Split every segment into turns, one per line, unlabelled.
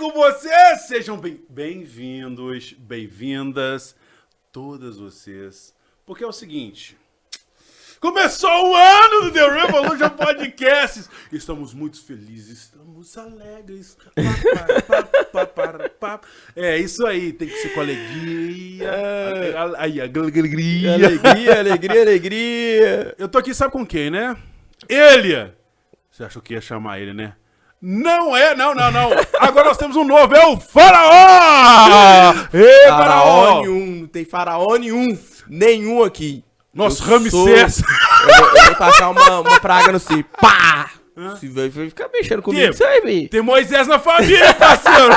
com vocês? Sejam bem-vindos, bem-vindas, todas vocês. Porque é o seguinte, começou o ano do The Revolution Podcasts. Estamos muito felizes, estamos alegres. É isso aí, tem que ser com alegria.
Alegria.
Eu tô aqui, sabe com quem, né? Ele! Você achou que ia chamar ele, né? Não. Agora nós temos um novo, é o Faraó! Ei, Faraó!
Não tem faraó nenhum aqui.
Nosso Ramsés.
Eu vou passar uma praga no si. Pá! Se vai ficar mexendo comigo, isso aí, velho.
Tem Moisés na família, parceiro!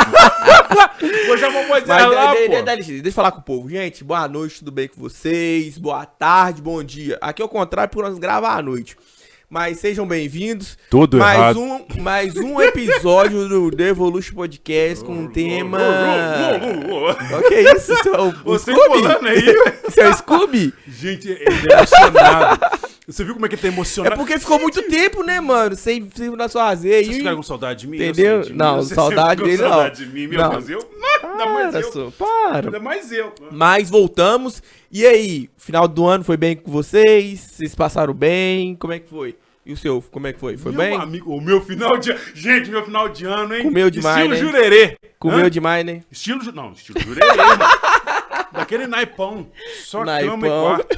Vou chamar o Moisés lá, pô.
Deixa eu falar com o povo. Gente, boa noite, tudo bem com vocês? Boa tarde, bom dia. Aqui é o contrário, porque nós gravamos à noite. Mas sejam bem-vindos.
Tudo errado.
Mais um episódio do The Evolution Podcast com um tema... O que é isso?
Você falando aí, velho.
Isso é o Scooby?
Gente, ele é emocionado. Você viu como é que ele tá emocionado?
É porque ficou muito tempo, né, mano? Sem na sua azeia.
Vocês ficaram com saudade de mim?
Entendeu? Não, saudade dele não.
Saudade de mim, meu Deus. Ainda mais eu.
Para.
Ainda mais eu.
Mas voltamos. E aí, final do ano foi bem com vocês? Vocês passaram bem? Como é que foi? E o seu, como é que foi? Foi
meu
bem?
Amigo, o meu final de ano... Gente, meu final de ano, hein?
Comeu demais,
Estilo
né?
jurerê.
Comeu demais, né?
Estilo jurerê, mano. Daquele naipão. Só cama e quarto.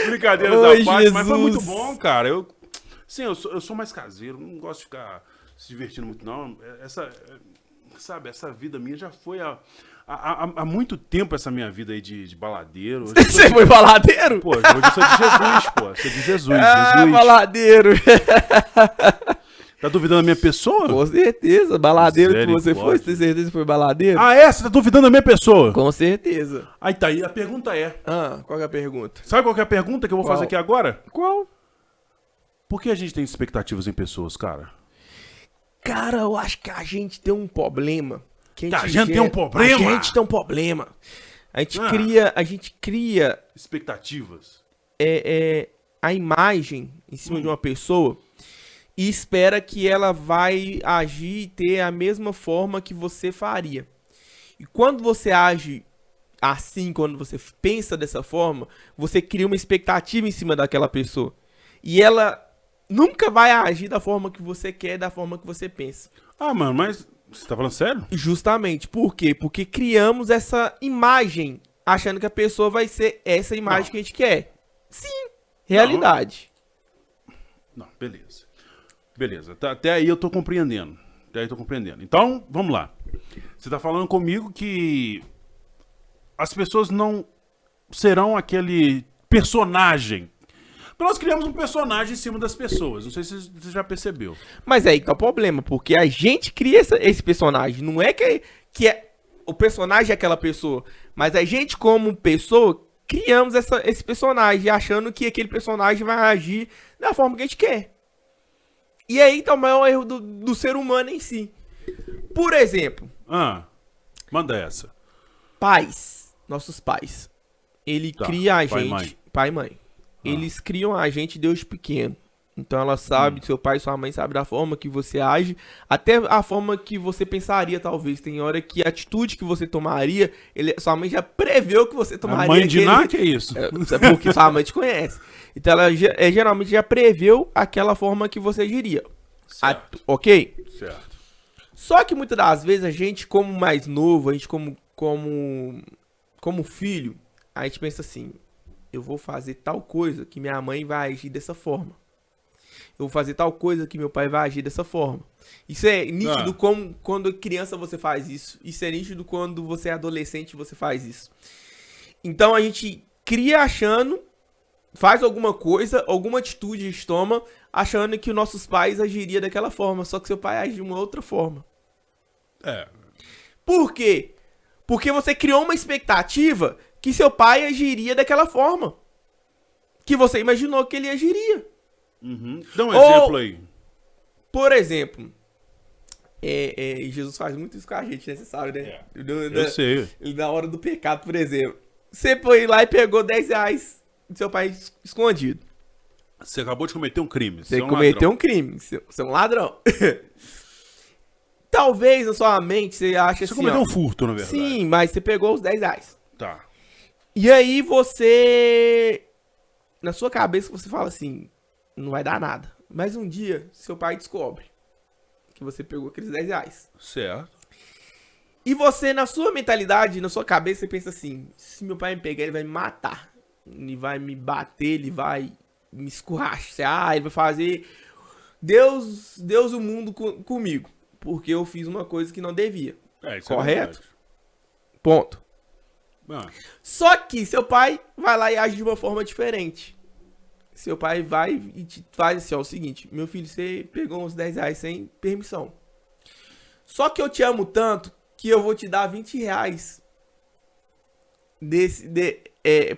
Brincadeiras à parte,
Jesus.
mas foi muito bom, cara. Eu sou mais caseiro, não gosto de ficar se divertindo muito, não. Essa vida minha já foi há muito tempo, essa minha vida aí de baladeiro.
Você foi baladeiro?
Pô, hoje eu sou de Jesus, pô. Sou de Jesus, Jesus.
Baladeiro.
Tá duvidando da minha pessoa?
Com certeza, baladeiro que você foi, você tem certeza que foi baladeiro?
Ah, é? Você tá duvidando da minha pessoa?
Com certeza.
Aí tá aí, a pergunta é...
Qual que é a pergunta?
Sabe qual que é a pergunta que eu vou fazer aqui agora?
Qual?
Por que a gente tem expectativas em pessoas, cara?
Cara, eu acho que a gente tem um problema.
A gente tem um problema?
A gente tem um problema. A gente cria
expectativas.
A imagem em cima de uma pessoa e espera que ela vai agir e ter a mesma forma que você faria. E quando você age assim, quando você pensa dessa forma, você cria uma expectativa em cima daquela pessoa. E ela nunca vai agir da forma que você quer, da forma que você pensa.
Ah, mano, mas você tá falando sério?
Justamente. Por quê? Porque criamos essa imagem, achando que a pessoa vai ser essa imagem que a gente quer. Sim, realidade.
Não, beleza. Beleza, até aí eu tô compreendendo. Então, vamos lá. Você tá falando comigo que as pessoas não serão aquele personagem. Nós criamos um personagem em cima das pessoas. Não sei se você já percebeu.
Mas aí que tá o problema, porque a gente cria esse personagem. Não é que o personagem é aquela pessoa, mas a gente, como pessoa, criamos esse personagem, achando que aquele personagem vai agir da forma que a gente quer. E aí tá o maior erro do ser humano em si. Por exemplo...
Manda essa.
Nossos pais. Ele cria a gente... Pai e mãe. Eles criam a gente Deus pequeno. Então ela sabe, seu pai e sua mãe sabem da forma que você age, até a forma que você pensaria, talvez. Tem hora que a atitude que você tomaria, sua mãe já preveu que você tomaria.
A mãe de Ná, que é isso?
Porque sua mãe te conhece. Então ela geralmente já preveu aquela forma que você agiria. Ok?
Certo.
Só que muitas das vezes a gente, como mais novo, a gente como filho, a gente pensa assim: eu vou fazer tal coisa que minha mãe vai agir dessa forma. Eu vou fazer tal coisa que meu pai vai agir dessa forma. Isso é nítido quando criança você faz isso. Isso é nítido quando você é adolescente e você faz isso. Então a gente cria achando, faz alguma coisa, alguma atitude a gente toma, achando que os nossos pais agiriam daquela forma. Só que seu pai age de uma outra forma. Por quê? Porque você criou uma expectativa que seu pai agiria daquela forma. Que você imaginou que ele agiria.
Dá um exemplo aí.
Por exemplo, Jesus faz muito isso com a gente, né? Você sabe, né?
Eu sei.
Na hora do pecado, por exemplo. Você foi lá e pegou 10 reais do seu pai escondido.
Você acabou de cometer um crime.
Você cometeu um crime. Você é um ladrão. Talvez na sua mente você ache assim.
Você cometeu um furto, na verdade.
Sim, mas você pegou os R$10.
Tá.
E aí você. Na sua cabeça você fala assim: não vai dar nada. Mas um dia seu pai descobre que você pegou aqueles R$10.
Certo.
E você, na sua mentalidade, na sua cabeça, você pensa assim: se meu pai me pegar, ele vai me matar. Ele vai me bater, ele vai me escorrachar, ele vai fazer Deus o mundo comigo. Porque eu fiz uma coisa que não devia.
Isso
correto? Ponto. Só que seu pai vai lá e age de uma forma diferente. Seu pai vai e te faz assim, ó, o seguinte: meu filho, você pegou uns R$10 sem permissão. Só que eu te amo tanto que eu vou te dar R$20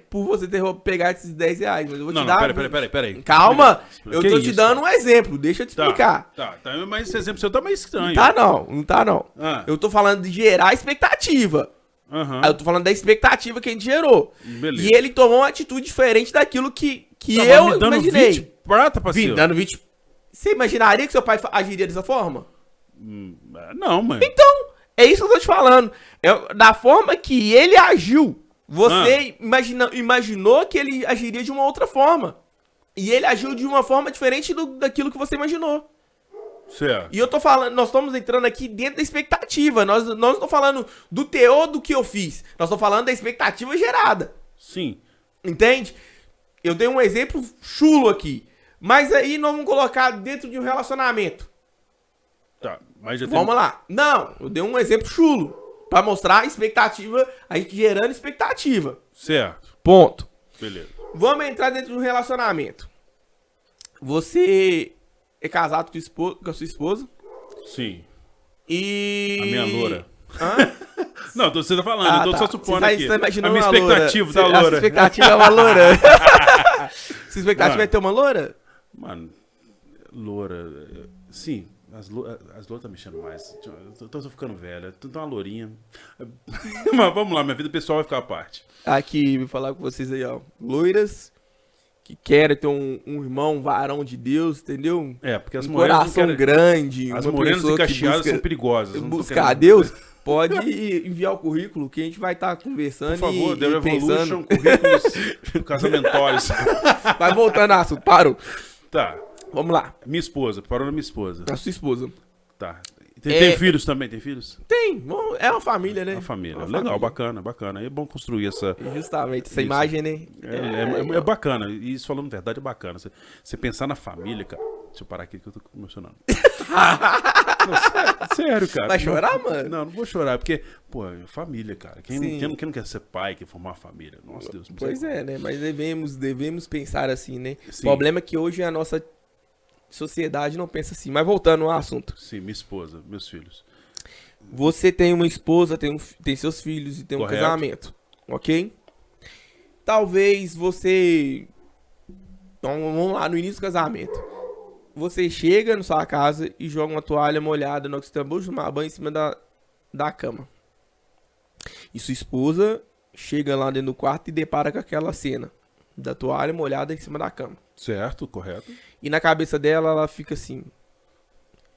por você ter pegado esses R$10. Mas eu vou te dar.
Peraí.
Calma, eu tô te dando um exemplo, deixa eu te explicar.
Tá, mas esse exemplo seu tá meio estranho.
Não tá não. Eu tô falando de gerar expectativa. Aí eu tô falando da expectativa que a gente gerou.
Beleza.
E ele tomou uma atitude diferente daquilo que
eu
me dando
imaginei. 20 prata, parceiro.
Me dando 20. Você imaginaria que seu pai agiria dessa forma?
Não, mãe.
Então, é isso que eu tô te falando. Da forma que ele agiu, você imaginou que ele agiria de uma outra forma. E ele agiu de uma forma diferente daquilo que você imaginou.
Certo.
E eu tô falando, nós estamos entrando aqui dentro da expectativa. Nós não estamos falando do teor do que eu fiz. Nós estamos falando da expectativa gerada.
Sim.
Entende? Eu dei um exemplo chulo aqui. Mas aí nós vamos colocar dentro de um relacionamento.
Tá, mas já
Vamos lá. Não, eu dei um exemplo chulo. Pra mostrar a expectativa, a gente gerando expectativa.
Certo.
Ponto.
Beleza.
Vamos entrar dentro de um relacionamento. Você é casado com a sua esposa?
Sim.
E...
A minha loura.
Hã?
Não, você tá falando, eu tô só supondo aqui.
Você tá imaginando
a minha
uma
expectativa
loura.
da loura.
A expectativa é uma loura. Sua expectativa é ter uma loura?
Mano, loura... Sim, as louras tá mexendo mais. Eu tô ficando velho. Tô uma lourinha. Mas vamos lá, minha vida pessoal vai ficar à parte.
Aqui, vou falar com vocês aí, ó. Loiras que querem ter um irmão, um varão de Deus, entendeu?
Porque as
morenas coração grande.
As morenas encaixadas são perigosas.
Buscar a Deus, pode enviar o currículo que a gente vai estar conversando.
Por favor, The
pensando.
Revolution, currículos casamentórios.
Vai voltando ao assunto, parou.
Tá.
Vamos lá.
Minha esposa, parou na minha esposa.
A sua esposa.
Tá. Tem filhos também? Tem filhos?
Tem. É uma família, né?
Uma família.
Uma
Legal,
família.
bacana. É bom construir essa...
Justamente, essa
isso.
imagem, né?
É bacana. E isso, falando verdade, é bacana. Você pensar na família, cara... Deixa eu parar aqui que eu tô emocionando. Não, sério, cara.
Vai chorar, mano?
Não vou chorar, porque... Pô, é família, cara. Quem não quer ser pai, quer formar uma família? Nossa, Deus.
Pois é, né? Mas devemos pensar assim, né?
Sim.
O problema é que hoje a nossa sociedade não pensa assim. Mas voltando ao assunto.
Sim, minha esposa, meus filhos.
Você tem uma esposa, tem seus filhos e tem
Correto.
um casamento, ok? Talvez você... Então, vamos lá, no início do casamento. Você chega na sua casa e joga uma toalha molhada no que você acabou de tomar banho em cima da cama. E sua esposa chega lá dentro do quarto e depara com aquela cena da toalha molhada em cima da cama.
Certo, correto.
E na cabeça dela, ela fica assim...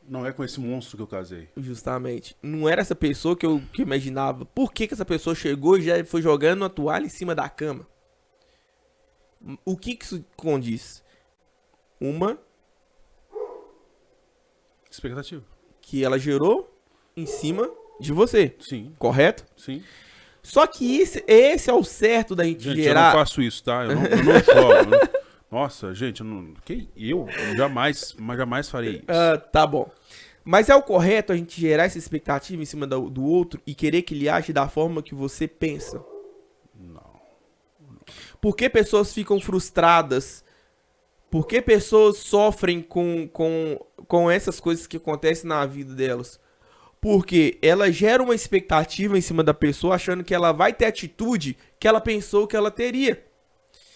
Não é com esse monstro que eu casei.
Justamente. Não era essa pessoa que eu imaginava. Por que essa pessoa chegou e já foi jogando uma toalha em cima da cama? O que isso condiz? Uma...
Expectativa.
Que ela gerou em cima de você.
Sim.
Correto?
Sim.
Só que esse é o certo da gente gerar...
eu não faço isso, tá? Eu não jogo. Nossa, gente, eu jamais farei isso.
Tá bom. Mas é o correto a gente gerar essa expectativa em cima do outro e querer que ele age da forma que você pensa?
Não.
Por que pessoas ficam frustradas? Por que pessoas sofrem com essas coisas que acontecem na vida delas? Porque ela gera uma expectativa em cima da pessoa achando que ela vai ter atitude que ela pensou que ela teria.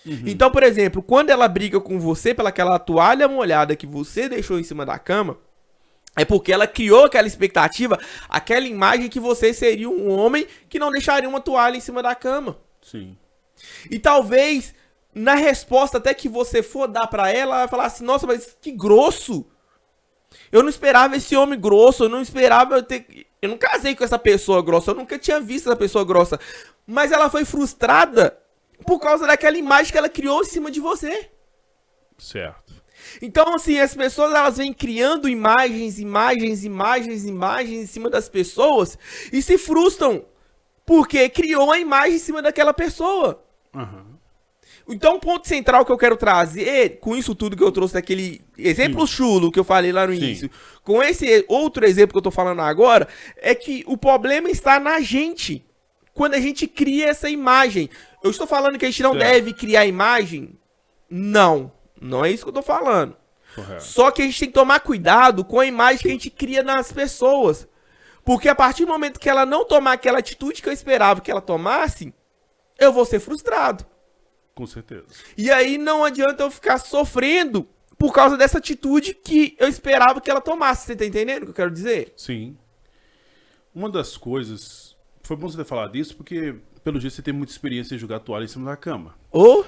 Uhum. Então, por exemplo, quando ela briga com você pelaquela toalha molhada que você deixou em cima da cama, é porque ela criou aquela expectativa, aquela imagem que você seria um homem que não deixaria uma toalha em cima da cama.
Sim.
E talvez na resposta até que você for dar pra ela, ela vai falar assim, nossa, mas que grosso. Eu não esperava esse homem grosso, eu não esperava eu não casei com essa pessoa grossa, eu nunca tinha visto essa pessoa grossa. Mas ela foi frustrada por causa daquela imagem que ela criou em cima de você.
Certo.
Então, assim, as pessoas, elas vêm criando imagens em cima das pessoas e se frustram porque criou uma imagem em cima daquela pessoa.
Uhum.
Então, o ponto central que eu quero trazer, com isso tudo que eu trouxe daquele exemplo chulo que eu falei lá no início, com esse outro exemplo que eu tô falando agora, é que o problema está na gente, quando a gente cria essa imagem. Eu estou falando que a gente não deve criar imagem? Não, não é isso que eu tô falando.
Correto.
Só que a gente tem que tomar cuidado com a imagem que a gente cria nas pessoas. Porque a partir do momento que ela não tomar aquela atitude que eu esperava que ela tomasse, eu vou ser frustrado.
Com certeza.
E aí não adianta eu ficar sofrendo por causa dessa atitude que eu esperava que ela tomasse. Você tá entendendo o que eu quero dizer?
Sim. Uma das coisas... Foi bom você ter falado isso, porque, pelo jeito, você tem muita experiência em jogar toalha em cima da cama.
Oh.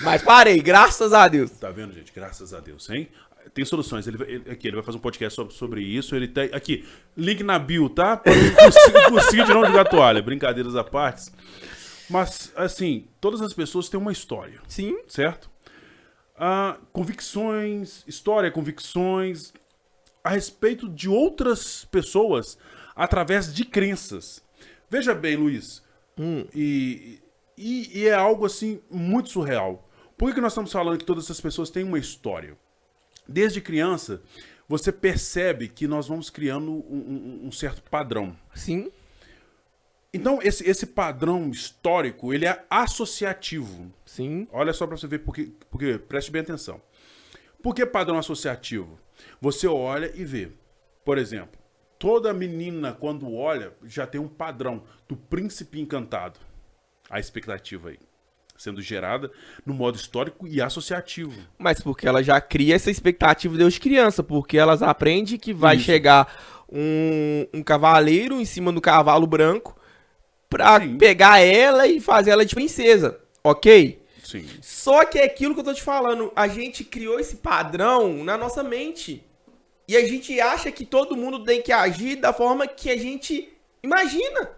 Mas parei, graças a Deus.
Tá vendo, gente? Graças a Deus, hein? Tem soluções. Ele vai fazer um podcast sobre isso. Ele tem... Aqui, link na bio, tá? Para conseguir de não jogar toalha. Brincadeiras à parte. Mas, assim, todas as pessoas têm uma história.
Sim.
Certo? Convicções, convicções a respeito de outras pessoas através de crenças. Veja bem, Luiz, e é algo, assim, muito surreal. Por que nós estamos falando que todas essas pessoas têm uma história? Desde criança, você percebe que nós vamos criando um certo padrão.
Sim.
Então, esse padrão histórico, ele é associativo.
Sim.
Olha só para você ver, porque preste bem atenção. Por que padrão associativo? Você olha e vê. Por exemplo, toda menina, quando olha, já tem um padrão do príncipe encantado. A expectativa aí, sendo gerada no modo histórico e associativo.
Mas porque ela já cria essa expectativa desde criança, porque elas aprendem que vai chegar um cavaleiro em cima do cavalo branco pra pegar ela e fazer ela de princesa, ok?
Sim.
Só que é aquilo que eu tô te falando, a gente criou esse padrão na nossa mente. E a gente acha que todo mundo tem que agir da forma que a gente imagina.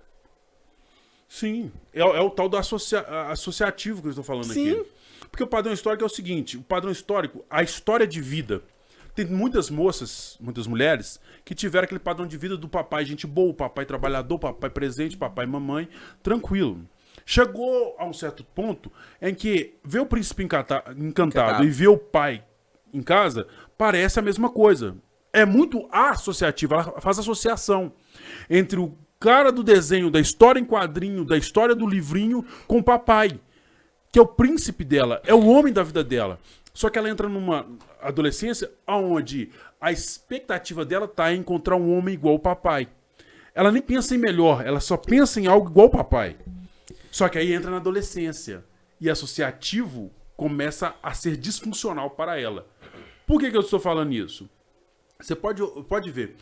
Sim, é o tal do associativo que eu estou falando aqui. Porque o padrão histórico é o seguinte, o padrão histórico, a história de vida. Tem muitas moças, muitas mulheres, que tiveram aquele padrão de vida do papai gente boa, papai trabalhador, papai presente, papai e mamãe, tranquilo. Chegou a um certo ponto em que ver o príncipe encantado e ver o pai em casa parece a mesma coisa. É muito associativo, ela faz associação entre o cara do desenho, da história em quadrinho, da história do livrinho com o papai, que é o príncipe dela, é o homem da vida dela. Só que ela entra numa adolescência onde a expectativa dela tá em encontrar um homem igual ao papai. Ela nem pensa em melhor, ela só pensa em algo igual ao papai. Só que aí entra na adolescência e associativo começa a ser disfuncional para ela. Por que eu estou falando isso? Você pode ver.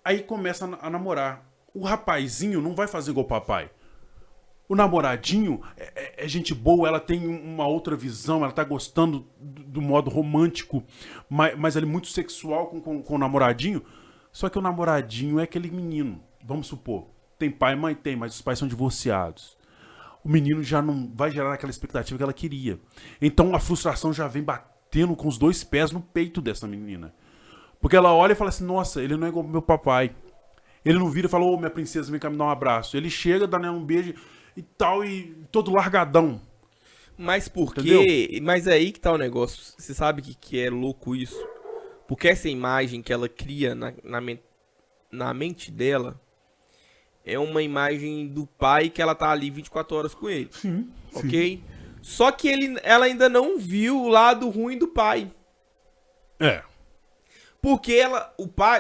Aí começa a namorar. O rapazinho não vai fazer igual o papai. O namoradinho é gente boa, ela tem uma outra visão, ela tá gostando do modo romântico, mas ele é muito sexual com o namoradinho. Só que o namoradinho é aquele menino, vamos supor, tem pai e mãe? Tem, mas os pais são divorciados. O menino já não vai gerar aquela expectativa que ela queria. Então a frustração já vem batendo com os dois pés no peito dessa menina. Porque ela olha e fala assim, nossa, ele não é igual ao meu papai. Ele não vira e fala, ô minha princesa, vem cá me dar um abraço. Ele chega, dá um beijo e tal, e todo largadão.
Mas por quê? Mas é aí que tá o negócio. Você sabe que é louco isso? Porque essa imagem que ela cria na mente dela é uma imagem do pai que ela tá ali 24 horas com ele.
Sim.
Ok?
Sim.
Só que ela ainda não viu o lado ruim do pai.
É.
Porque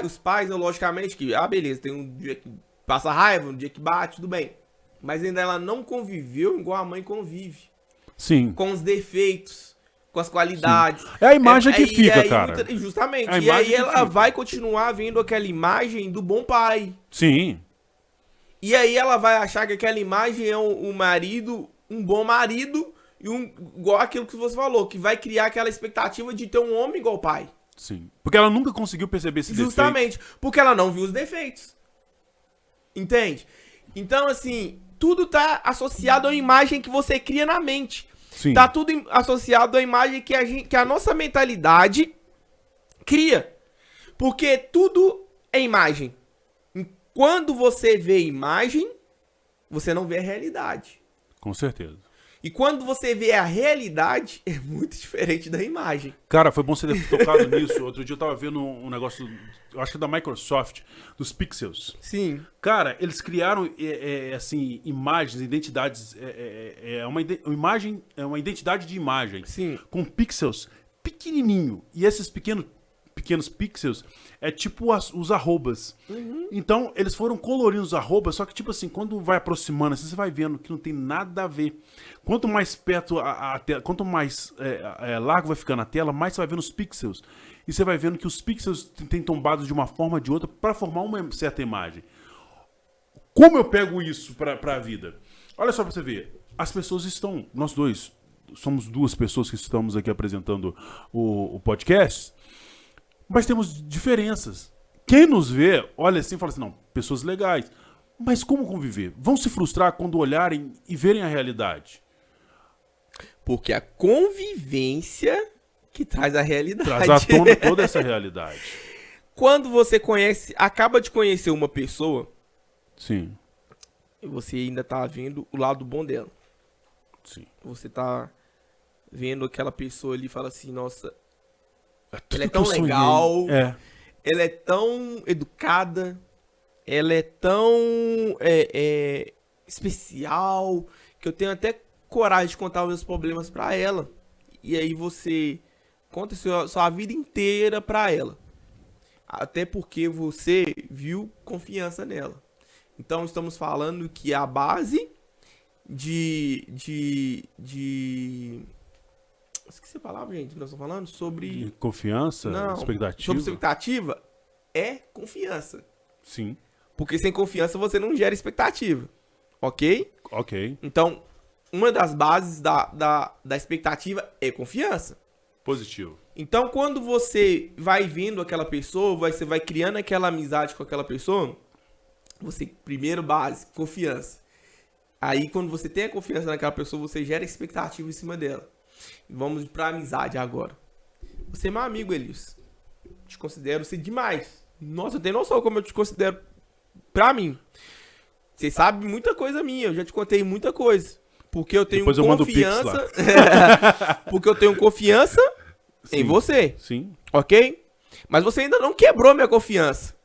os pais, logicamente, que, beleza, tem um dia que passa raiva, um dia que bate, tudo bem. Mas ainda ela não conviveu igual a mãe convive.
Sim.
Com os defeitos, com as qualidades.
Sim. É a imagem que fica, cara.
Justamente. E aí ela vai continuar vendo aquela imagem do bom pai.
Sim.
E aí ela vai achar que aquela imagem é o marido um bom marido e igual aquilo que você falou, que vai criar aquela expectativa de ter um homem igual o pai.
Sim. Porque ela nunca conseguiu perceber esse
Justamente, porque ela não viu os defeitos. Entende? Então, assim, tudo tá associado à imagem que você cria na mente.
Sim.
Tá tudo associado à imagem que a nossa mentalidade cria. Porque tudo é imagem. Quando você vê imagem, você não vê a realidade.
Com certeza.
E quando você vê a realidade, é muito diferente da imagem.
Cara, foi bom você ter tocado nisso. Outro dia eu tava vendo um negócio, eu acho que da Microsoft, dos pixels.
Sim.
Cara, eles criaram, assim, imagens, identidades, uma identidade de imagem.
Sim.
Com pixels pequenininho. E esses pequenos pixels é tipo os arrobas.
Uhum.
Então, eles foram colorindo os arrobas, só que tipo assim, quando vai aproximando, assim, você vai vendo que não tem nada a ver. Quanto mais perto a tela, quanto mais largo vai ficando a tela, mais você vai vendo os pixels. E você vai vendo que os pixels têm tombados de uma forma ou de outra para formar uma certa imagem. Como eu pego isso para a vida? Olha só para você ver. As pessoas estão, nós dois, somos duas pessoas que estamos aqui apresentando o podcast, mas temos diferenças. Quem nos vê, olha assim e fala assim, não, pessoas legais. Mas como conviver? Vão se frustrar quando olharem e verem a realidade.
Porque a convivência que traz a realidade.
Traz à tona toda essa realidade.
Quando você acaba de conhecer uma pessoa,
Sim.
você ainda tá vendo o lado bom dela.
Sim.
Você tá vendo aquela pessoa ali e fala assim, nossa,
tudo
ela é
que
tão
eu sonhei.
legal,
É.
ela é tão educada, ela é tão especial, que eu tenho até coragem de contar os meus problemas pra ela. E aí você conta sua vida inteira pra ela. Até porque você viu confiança nela. Então estamos falando que a base esqueci a palavra, gente. Nós estamos falando sobre...
Confiança,
Não,
expectativa.
sobre expectativa é confiança.
Sim.
Porque sem confiança você não gera expectativa. Ok?
Ok.
Então, uma das bases da expectativa é confiança.
Positivo.
Então, quando você vai vendo aquela pessoa, você vai criando aquela amizade com aquela pessoa, você, primeiro base, confiança. Aí, quando você tem a confiança naquela pessoa, você gera expectativa em cima dela. Vamos pra amizade agora. Você é meu amigo, Elias. Te considero você demais. Nossa, eu tenho noção como eu te considero pra mim. Você sabe muita coisa minha, eu já te contei muita coisa. Porque eu tenho confiança. Porque eu tenho confiança em você.
Sim.
Ok? Mas você ainda não quebrou minha confiança.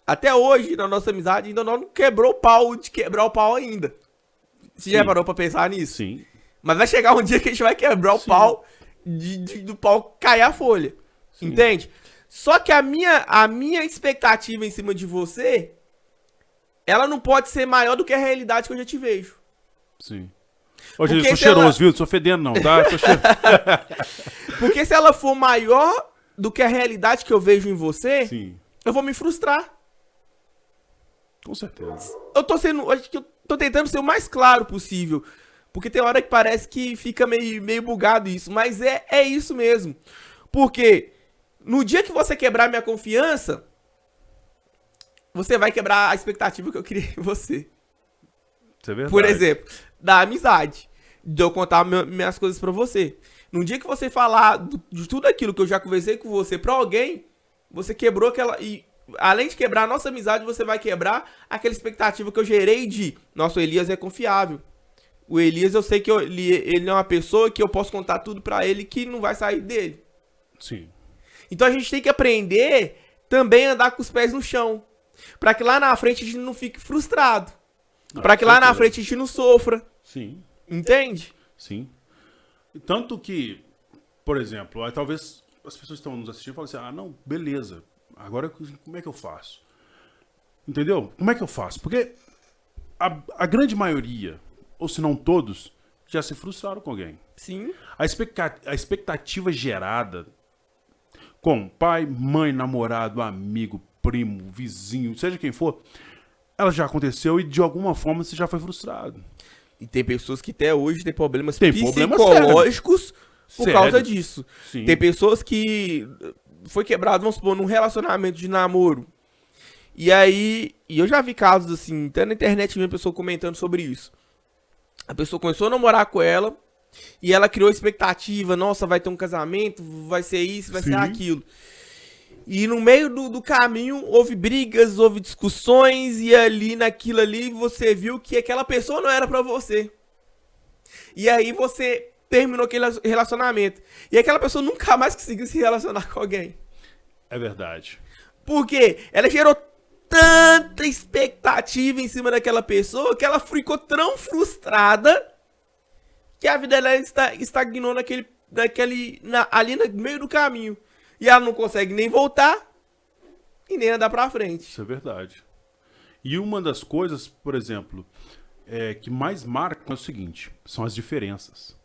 Até hoje, na nossa amizade, ainda não quebrou o pau de quebrar o pau ainda. Você já parou pra pensar nisso?
Sim.
Mas vai chegar um dia que a gente vai quebrar o pau, do pau cair a folha. Sim. Entende? Só que a minha expectativa em cima de você, ela não pode ser maior do que a realidade que eu já te vejo.
Sim. Hoje eu sou cheiroso, viu? Não sou fedendo não, tá?
Porque se ela for maior do que a realidade que eu vejo em você,
sim,
eu vou me frustrar.
Com certeza.
Acho que eu tô tentando ser o mais claro possível. Porque tem hora que parece que fica meio bugado isso. Mas é isso mesmo. Porque no dia que você quebrar minha confiança, você vai quebrar a expectativa que eu criei em você.
Isso é verdade.
Por exemplo, da amizade. De eu contar minhas coisas pra você. No dia que você falar de tudo aquilo que eu já conversei com você pra alguém, você quebrou aquela... E além de quebrar a nossa amizade, você vai quebrar aquela expectativa que eu gerei de... Nossa, o Elias é confiável. O Elias, eu sei que ele é uma pessoa que eu posso contar tudo pra ele que não vai sair dele.
Sim.
Então a gente tem que aprender também a andar com os pés no chão. Pra que lá na frente a gente não fique frustrado. Pra que lá na frente a gente não sofra.
Sim.
Entende?
Sim. Tanto que, por exemplo, aí talvez as pessoas que estão nos assistindo falam assim, ah, não, beleza, agora como é que eu faço? Entendeu? Como é que eu faço? Porque a grande maioria, ou se não todos, já se frustraram com alguém.
Sim.
A expectativa gerada com pai, mãe, namorado, amigo, primo, vizinho, seja quem for, ela já aconteceu e de alguma forma você já foi frustrado.
E tem pessoas que até hoje têm problemas
Problemas
psicológicos por
Sérios.
causa disso.
Sim.
Tem pessoas que foi quebrado, vamos supor, num relacionamento de namoro. E aí, eu já vi casos assim, até na internet mesmo, pessoa comentando sobre isso. A pessoa começou a namorar com ela e ela criou expectativa, nossa, vai ter um casamento, vai ser isso, vai ser aquilo. E no meio do caminho houve brigas, houve discussões e ali naquilo ali você viu que aquela pessoa não era pra você. E aí você terminou aquele relacionamento. E aquela pessoa nunca mais conseguiu se relacionar com alguém.
É verdade.
Por quê? Ela gerou tanta expectativa em cima daquela pessoa que ela ficou tão frustrada que a vida dela estagnou ali no meio do caminho. E ela não consegue nem voltar e nem andar pra frente.
Isso é verdade. E uma das coisas, por exemplo, que mais marcam é o seguinte, são as diferenças.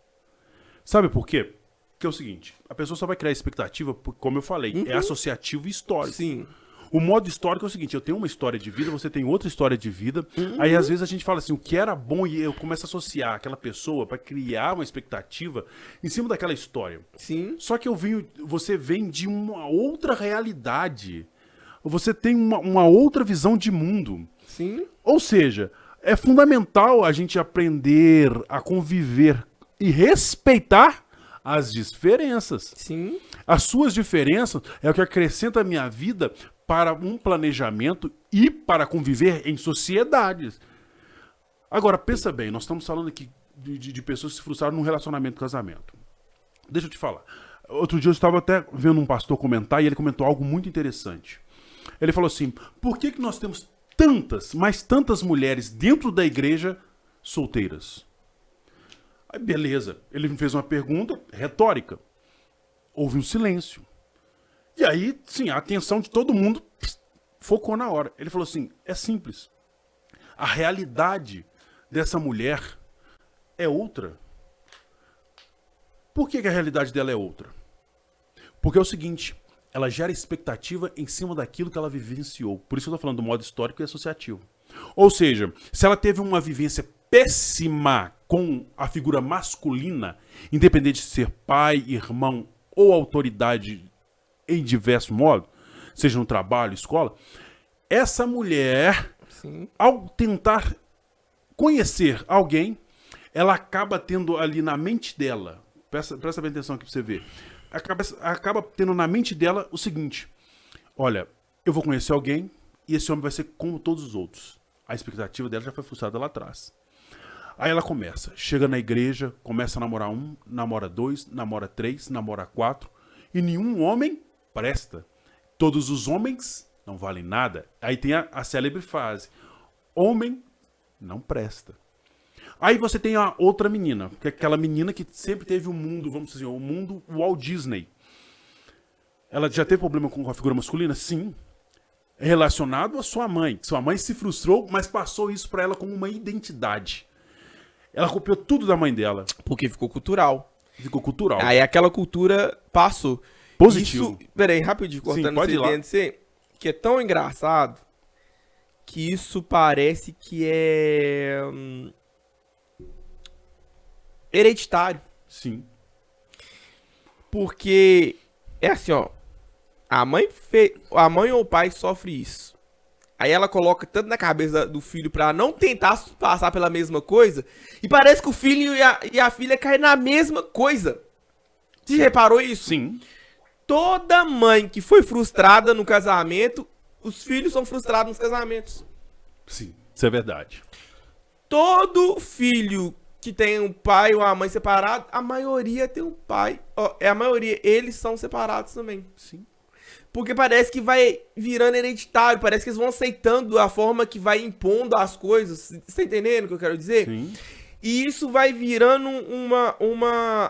Sabe por quê? Porque é o seguinte, a pessoa só vai criar expectativa, porque, como eu falei, é associativo e histórico.
Sim.
O modo histórico é o seguinte, eu tenho uma história de vida, você tem outra história de vida, aí às vezes a gente fala assim, o que era bom, e eu começo a associar aquela pessoa para criar uma expectativa em cima daquela história.
Sim.
Só que você vem de uma outra realidade, você tem uma outra visão de mundo.
Sim.
Ou seja, é fundamental a gente aprender a conviver e respeitar as diferenças.
Sim.
As suas diferenças é o que acrescenta a minha vida para um planejamento e para conviver em sociedades. Agora, pensa bem, nós estamos falando aqui de pessoas que se frustraram num relacionamento, casamento. Deixa eu te falar. Outro dia eu estava até vendo um pastor comentar e ele comentou algo muito interessante. Ele falou assim, por que nós temos tantas mulheres dentro da igreja solteiras? Aí, beleza, ele me fez uma pergunta retórica. Houve um silêncio. E aí, sim, a atenção de todo mundo focou na hora. Ele falou assim, é simples. A realidade dessa mulher é outra. Por que a realidade dela é outra? Porque é o seguinte, ela gera expectativa em cima daquilo que ela vivenciou. Por isso eu estou falando do modo histórico e associativo. Ou seja, se ela teve uma vivência péssima com a figura masculina, independente de ser pai, irmão ou autoridade em diversos modos, seja no trabalho, escola, essa mulher,
Sim.
ao tentar conhecer alguém, ela acaba tendo ali na mente dela, presta bem atenção aqui pra você ver, acaba tendo na mente dela o seguinte, olha, eu vou conhecer alguém e esse homem vai ser como todos os outros. A expectativa dela já foi frustrada lá atrás. Aí ela chega na igreja, começa a namorar 1, namora 2, namora 3, namora 4, e nenhum homem presta. Todos os homens não valem nada. Aí tem a célebre frase, homem não presta. Aí você tem a outra menina, que é aquela menina que sempre teve o mundo, vamos dizer, o mundo Walt Disney. Ela já teve problema com a figura masculina? Sim. É relacionado à sua mãe. Sua mãe se frustrou, mas passou isso pra ela como uma identidade. Ela copiou tudo da mãe dela.
Porque ficou cultural.
Ficou cultural.
Aí aquela cultura passou.
Positivo.
Isso, peraí, rapidinho, cortando
pode ir lá.
você, que é tão engraçado que isso parece que é hereditário.
Sim.
Porque é assim, ó. A mãe ou o pai sofre isso. Aí ela coloca tanto na cabeça do filho pra não tentar passar pela mesma coisa. E parece que o filho e a filha caem na mesma coisa. Você reparou isso?
Sim.
Toda mãe que foi frustrada no casamento, os filhos são frustrados nos casamentos.
Sim, isso é verdade.
Todo filho que tem um pai ou uma mãe separado, a maioria tem um pai. É a maioria, eles são separados também.
Sim.
Porque parece que vai virando hereditário, parece que eles vão aceitando a forma que vai impondo as coisas. Você tá entendendo o que eu quero dizer?
Sim.
E isso vai virando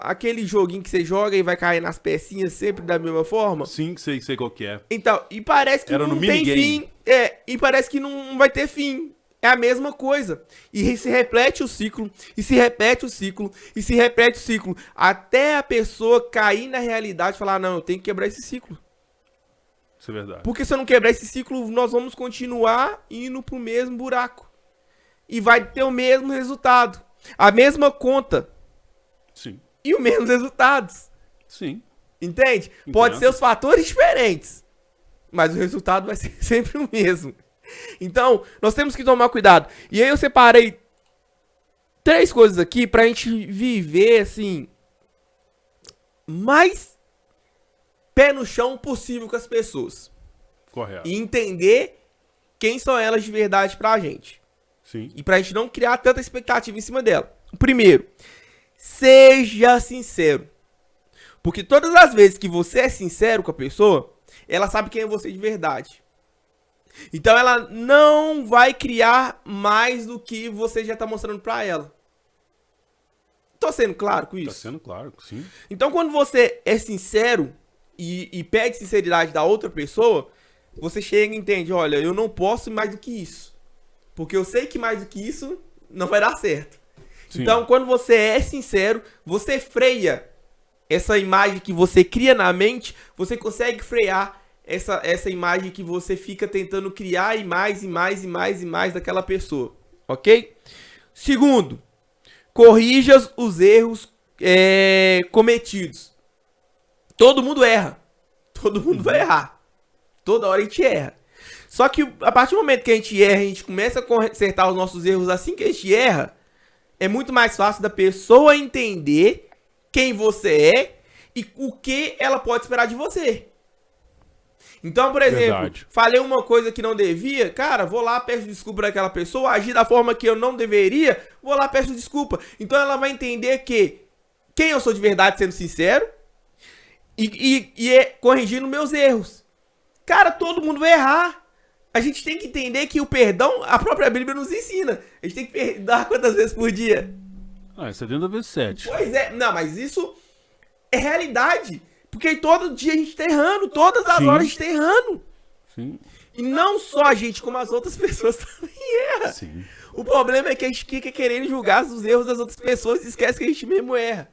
aquele joguinho que você joga e vai cair nas pecinhas sempre da mesma forma.
Sim, sei qual que é.
Então, e parece que
Era
não
no
tem
minigame.
fim. E parece que não vai ter fim. É a mesma coisa. E se repete o ciclo, e se repete o ciclo, e se repete o ciclo. Até a pessoa cair na realidade e falar, não, eu tenho que quebrar esse ciclo.
Isso é verdade.
Porque se eu não quebrar esse ciclo, nós vamos continuar indo pro mesmo buraco. E vai ter o mesmo resultado. a mesma conta
Sim.
e os mesmos resultados.
Sim.
Entende? Pode ser os fatores diferentes, mas o resultado vai ser sempre o mesmo. Então, nós temos que tomar cuidado. E aí eu separei 3 coisas aqui pra gente viver, assim, mais pé no chão possível com as pessoas.
Correto.
E entender quem são elas de verdade pra gente.
Sim.
E pra gente não criar tanta expectativa em cima dela. Primeiro, seja sincero. Porque todas as vezes que você é sincero com a pessoa, ela sabe quem é você de verdade. Então ela não vai criar mais do que você já tá mostrando pra ela. Tô sendo claro com isso?
Tá sendo claro, sim.
Então quando você é sincero e pede sinceridade da outra pessoa, você chega e entende, olha, eu não posso mais do que isso. Porque eu sei que mais do que isso não vai dar certo. Sim. Então quando você é sincero, você freia essa imagem que você cria na mente, você consegue frear essa imagem que você fica tentando criar e mais daquela pessoa, ok? Segundo, corrija os erros cometidos. Todo mundo erra. Todo mundo vai errar. Toda hora a gente erra. Só que a partir do momento que a gente erra, a gente começa a consertar os nossos erros assim que a gente erra, é muito mais fácil da pessoa entender quem você é e o que ela pode esperar de você. Então, por exemplo,
Verdade.
Falei uma coisa que não devia, cara, vou lá, peço desculpa pra aquela pessoa, agi da forma que eu não deveria, vou lá, peço desculpa. Então ela vai entender que quem eu sou de verdade, sendo sincero, e é corrigindo meus erros. Cara, todo mundo vai errar. A gente tem que entender que o perdão, a própria Bíblia nos ensina. A gente tem que perdoar quantas vezes por dia?
70 vezes 7.
Pois é, não, mas isso é realidade. Porque todo dia a gente tá errando, todas as horas a gente tá errando.
Sim.
E não só a gente, como as outras pessoas também erram.
Sim.
O problema é que a gente fica querendo julgar os erros das outras pessoas e esquece que a gente mesmo erra.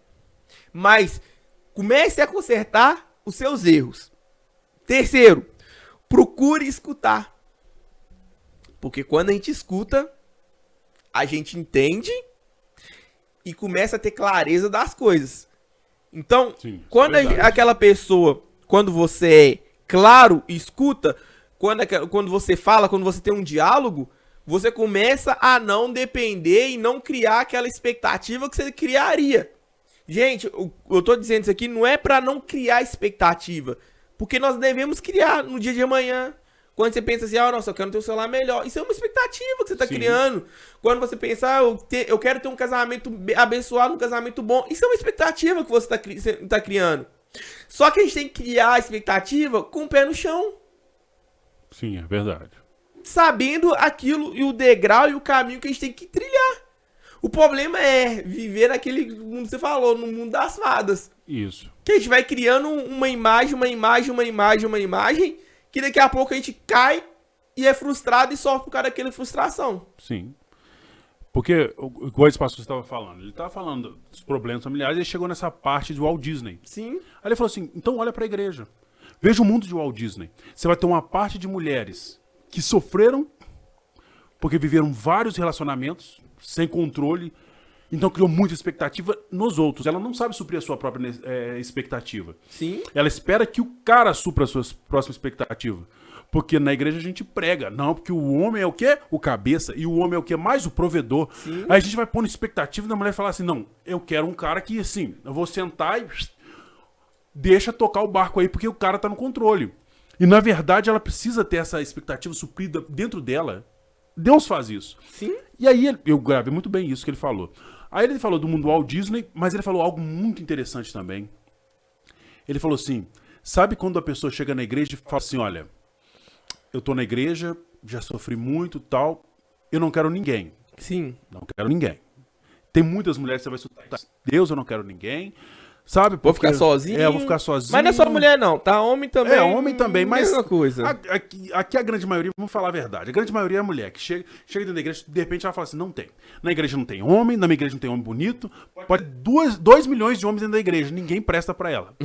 Mas comece a consertar os seus erros. Terceiro, procure escutar. Porque quando a gente escuta, a gente entende e começa a ter clareza das coisas. Então,
Sim,
quando aquela pessoa, quando você é claro e escuta, quando você fala, quando você tem um diálogo, você começa a não depender e não criar aquela expectativa que você criaria. Gente, eu tô dizendo isso aqui não é pra não criar expectativa, porque nós devemos criar no dia de amanhã. Quando você pensa assim, nossa, eu quero ter um celular melhor. Isso é uma expectativa que você tá criando. Quando você pensa, eu quero ter um casamento abençoado, um casamento bom. Isso é uma expectativa que você tá criando. Só que a gente tem que criar a expectativa com o pé no chão.
Sim, é verdade.
Sabendo aquilo e o degrau e o caminho que a gente tem que trilhar. O problema é viver naquele mundo que você falou, no mundo das fadas.
Isso.
Que a gente vai criando uma imagem, que daqui a pouco a gente cai e é frustrado e sofre por causa daquela frustração.
Sim. Porque, igual esse pastor estava falando, ele estava falando dos problemas familiares e ele chegou nessa parte de Walt Disney.
Sim.
Aí ele falou assim, então olha para a igreja. Veja o mundo de Walt Disney. Você vai ter uma parte de mulheres que sofreram porque viveram vários relacionamentos sem controle, então criou muita expectativa nos outros. Ela não sabe suprir a sua própria expectativa.
Sim.
Ela espera que o cara supra a sua próxima expectativa. Porque na igreja a gente prega. Não, porque o homem é o quê? O cabeça. E o homem é o quê? Mais o provedor.
Sim.
Aí a gente vai pondo expectativa da mulher falar assim, não, eu quero um cara que, assim, eu vou sentar e deixa tocar o barco aí, porque o cara tá no controle. E na verdade ela precisa ter essa expectativa suprida dentro dela. Deus faz isso.
Sim.
E aí eu gravei muito bem isso que ele falou. Aí ele falou do mundo Walt Disney, mas ele falou algo muito interessante também. Ele falou assim, sabe quando a pessoa chega na igreja e fala assim, olha, eu tô na igreja, já sofri muito e tal, eu não quero ninguém.
Sim.
Não quero ninguém. Tem muitas mulheres que você vai escutar, Deus, eu não quero ninguém. Sabe?
Vou ficar sozinho.
É, eu vou ficar sozinho.
Mas não é só mulher não, tá? Homem também.
É, homem também, mas...
Mesma coisa.
Aqui a grande maioria, vamos falar a verdade, a grande maioria é mulher, que chega dentro da igreja, de repente ela fala assim, não tem. Na igreja não tem homem, na minha igreja não tem homem bonito, pode ter 2 milhões de homens dentro da igreja, ninguém presta pra ela.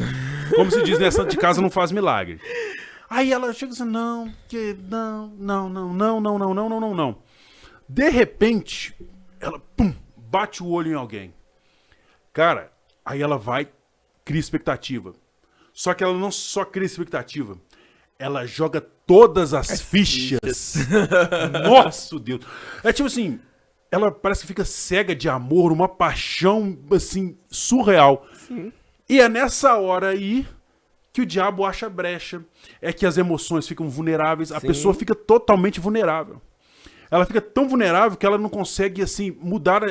Como se diz, nessa de casa não faz milagre. Aí ela chega assim, não. De repente, ela, bate o olho em alguém. Cara, aí ela vai, cria expectativa. Só que ela não só cria expectativa, ela joga todas as fichas. Nossa, Deus. É tipo assim, ela parece que fica cega de amor, uma paixão, assim, surreal.
Sim.
E é nessa hora aí que o diabo acha brecha. É que as emoções ficam vulneráveis, a
Sim.
pessoa fica totalmente vulnerável. Ela fica tão vulnerável que ela não consegue, assim, mudar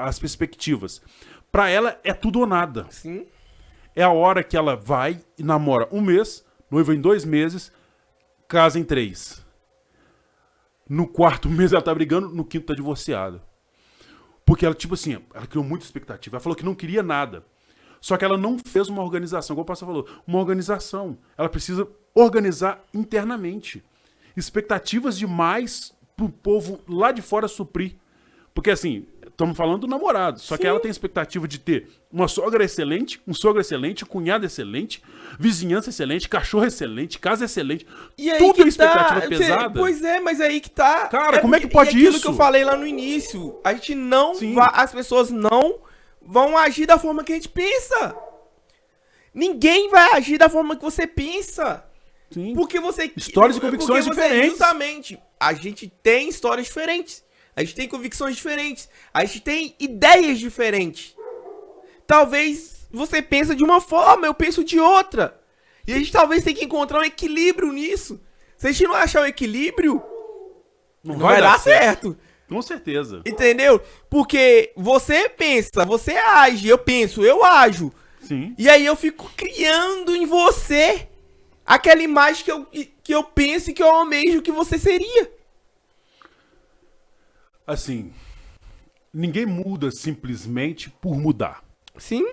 as perspectivas. Pra ela, é tudo ou nada.
Sim.
É a hora que ela vai e namora 1 mês, noiva em 2 meses, casa em 3. No 4º mês ela tá brigando, no 5º tá divorciada. Porque ela, tipo assim, ela criou muita expectativa. Ela falou que não queria nada. Só que ela não fez uma organização, igual o pastor falou, uma organização. Ela precisa organizar internamente. Expectativas demais pro povo lá de fora suprir. Porque assim, estamos falando do namorado. Só que ela tem expectativa de ter uma sogra excelente, um sogro excelente, cunhado excelente, vizinhança excelente, cachorro excelente, casa excelente.
E aí
Tudo
que
é expectativa
tá,
pesada.
Pois é, mas aí que tá.
Cara, como é que pode
aquilo
isso?
que eu falei lá no início. A gente não
Sim.
vai. As pessoas não vão agir da forma que a gente pensa. Ninguém vai agir da forma que você pensa.
Sim.
Porque você.
Histórias e convicções
porque
diferentes.
Justamente. A gente tem histórias diferentes. A gente tem convicções diferentes. A gente tem ideias diferentes. Talvez você pense de uma forma, eu penso de outra. E a gente talvez tenha que encontrar um equilíbrio nisso. Se a gente não achar um equilíbrio, não vai dar certo.
Com certeza.
Entendeu? Porque você pensa, você age, eu penso, eu ajo.
Sim.
E aí eu fico criando em você aquela imagem que eu penso e que eu almejo que você seria.
Assim, ninguém muda simplesmente por mudar.
Sim.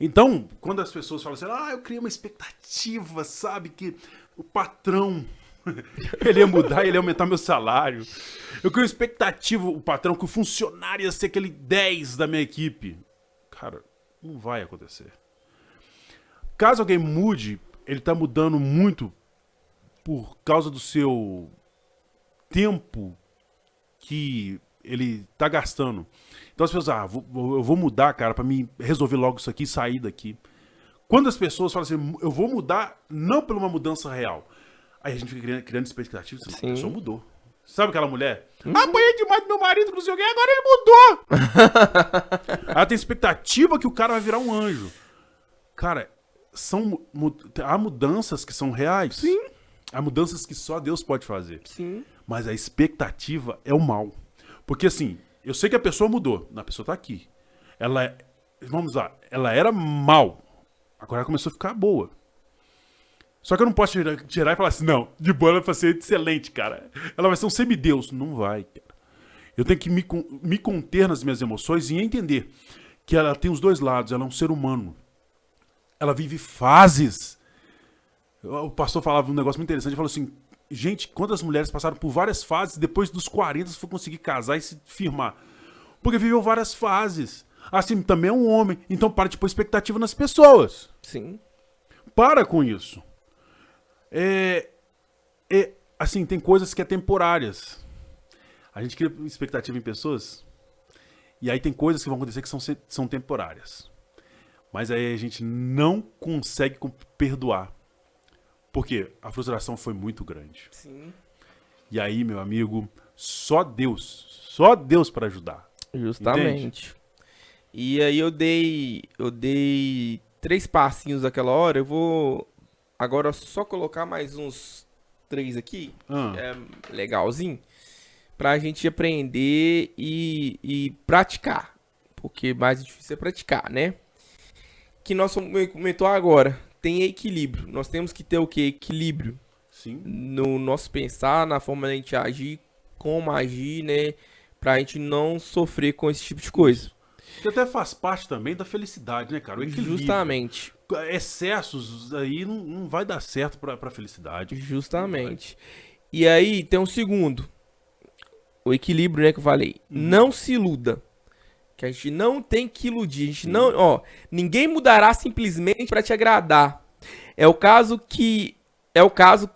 Então, quando as pessoas falam assim, eu criei uma expectativa, sabe, que o patrão, ele ia mudar, ele ia aumentar meu salário. Eu criei uma expectativa, o patrão, que o funcionário ia ser aquele 10 da minha equipe. Cara, não vai acontecer. Caso alguém mude, ele tá mudando muito por causa do seu tempo que ele tá gastando. Então as pessoas, eu vou mudar, cara, pra me resolver logo isso aqui e sair daqui. Quando as pessoas falam assim, eu vou mudar, não por uma mudança real. Aí a gente fica criando expectativas, a pessoa mudou. Sabe aquela mulher? Apanhei demais do meu marido, não sei o que, agora ele mudou. Ela tem expectativa que o cara vai virar um anjo. Cara, há mudanças que são reais.
Sim.
Há mudanças que só Deus pode fazer.
Sim.
Mas a expectativa é o mal. Porque assim, eu sei que a pessoa mudou. A pessoa tá aqui. Vamos lá, ela era mal. Agora ela começou a ficar boa. Só que eu não posso tirar e falar assim, não, de boa ela vai ser excelente, cara. Ela vai ser um semideus. Não vai, cara. Eu tenho que me conter nas minhas emoções e entender que ela tem os dois lados. Ela é um ser humano. Ela vive fases. O pastor falava um negócio muito interessante. Ele falou assim, gente, quantas mulheres passaram por várias fases depois dos 40 foi conseguir casar e se firmar? Porque viveu várias fases. Assim, também é um homem. Então para de pôr expectativa nas pessoas.
Sim.
Para com isso. Assim, tem coisas que é temporárias. A gente cria expectativa em pessoas. E aí tem coisas que vão acontecer que são temporárias. Mas aí a gente não consegue perdoar. Porque a frustração foi muito grande.
Sim.
E aí, meu amigo, só Deus para ajudar.
Justamente. Entende? E aí eu dei 3 passinhos naquela hora. Eu vou agora só colocar mais uns 3 aqui. Legalzinho. Pra gente aprender e praticar. Porque mais difícil é praticar, né? Que nós comentou agora. Tem equilíbrio. Nós temos que ter o quê? Equilíbrio.
Sim.
No nosso pensar, na forma da gente agir, como agir, né? Pra gente não sofrer com esse tipo de coisa.
Que até faz parte também da felicidade, né, cara? O equilíbrio.
Justamente.
Excessos aí não vai dar certo pra felicidade.
Justamente. E aí tem um segundo. O equilíbrio, né, que eu falei. Não se iluda. Que a gente não tem que iludir. A gente não, ninguém mudará simplesmente para te agradar. É o caso que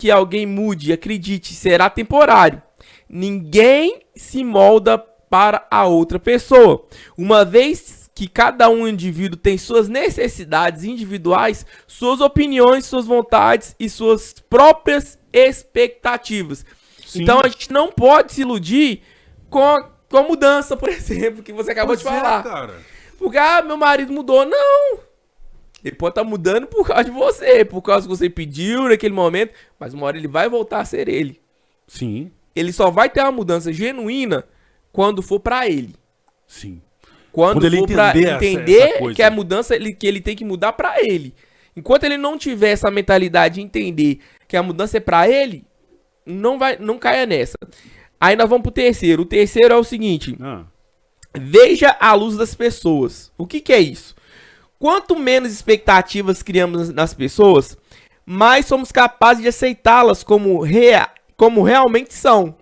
alguém mude, acredite, será temporário. Ninguém se molda para a outra pessoa. Uma vez que cada um indivíduo tem suas necessidades individuais, suas opiniões, suas vontades e suas próprias expectativas.
Sim.
Então a gente não pode se iludir com a mudança, por exemplo, que você acabou de falar.
Cara.
Porque, meu marido mudou. Não! Ele pode estar mudando por causa de você, por causa que você pediu naquele momento, mas uma hora ele vai voltar a ser ele.
Sim.
Ele só vai ter uma mudança genuína quando for pra ele.
Sim.
Quando
ele
for pra entender
essa coisa.
que a mudança, que ele tem que mudar pra ele. Enquanto ele não tiver essa mentalidade de entender que a mudança é pra ele, não caia nessa. Aí nós vamos pro terceiro. O terceiro é o seguinte. Veja a luz das pessoas. O que é isso? Quanto menos expectativas criamos nas pessoas, mais somos capazes de aceitá-las como realmente são.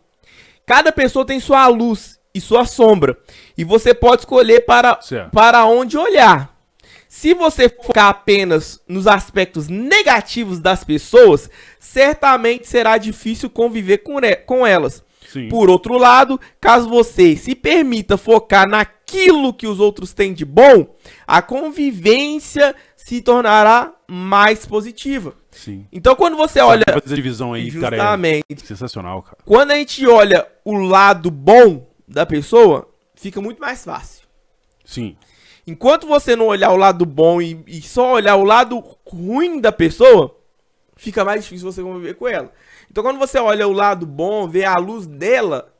Cada pessoa tem sua luz e sua sombra. E você pode escolher para onde olhar. Se você focar apenas nos aspectos negativos das pessoas, certamente será difícil conviver com elas.
Sim.
Por outro lado, caso você se permita focar naquilo que os outros têm de bom, a convivência se tornará mais positiva.
Sim.
Então, quando você olha...
Essa divisão aí,
justamente,
cara, é sensacional, cara.
Quando a gente olha o lado bom da pessoa, fica muito mais fácil.
Sim.
Enquanto você não olhar o lado bom e só olhar o lado ruim da pessoa, fica mais difícil você conviver com ela. Então, quando você olha o lado bom, vê a luz dela,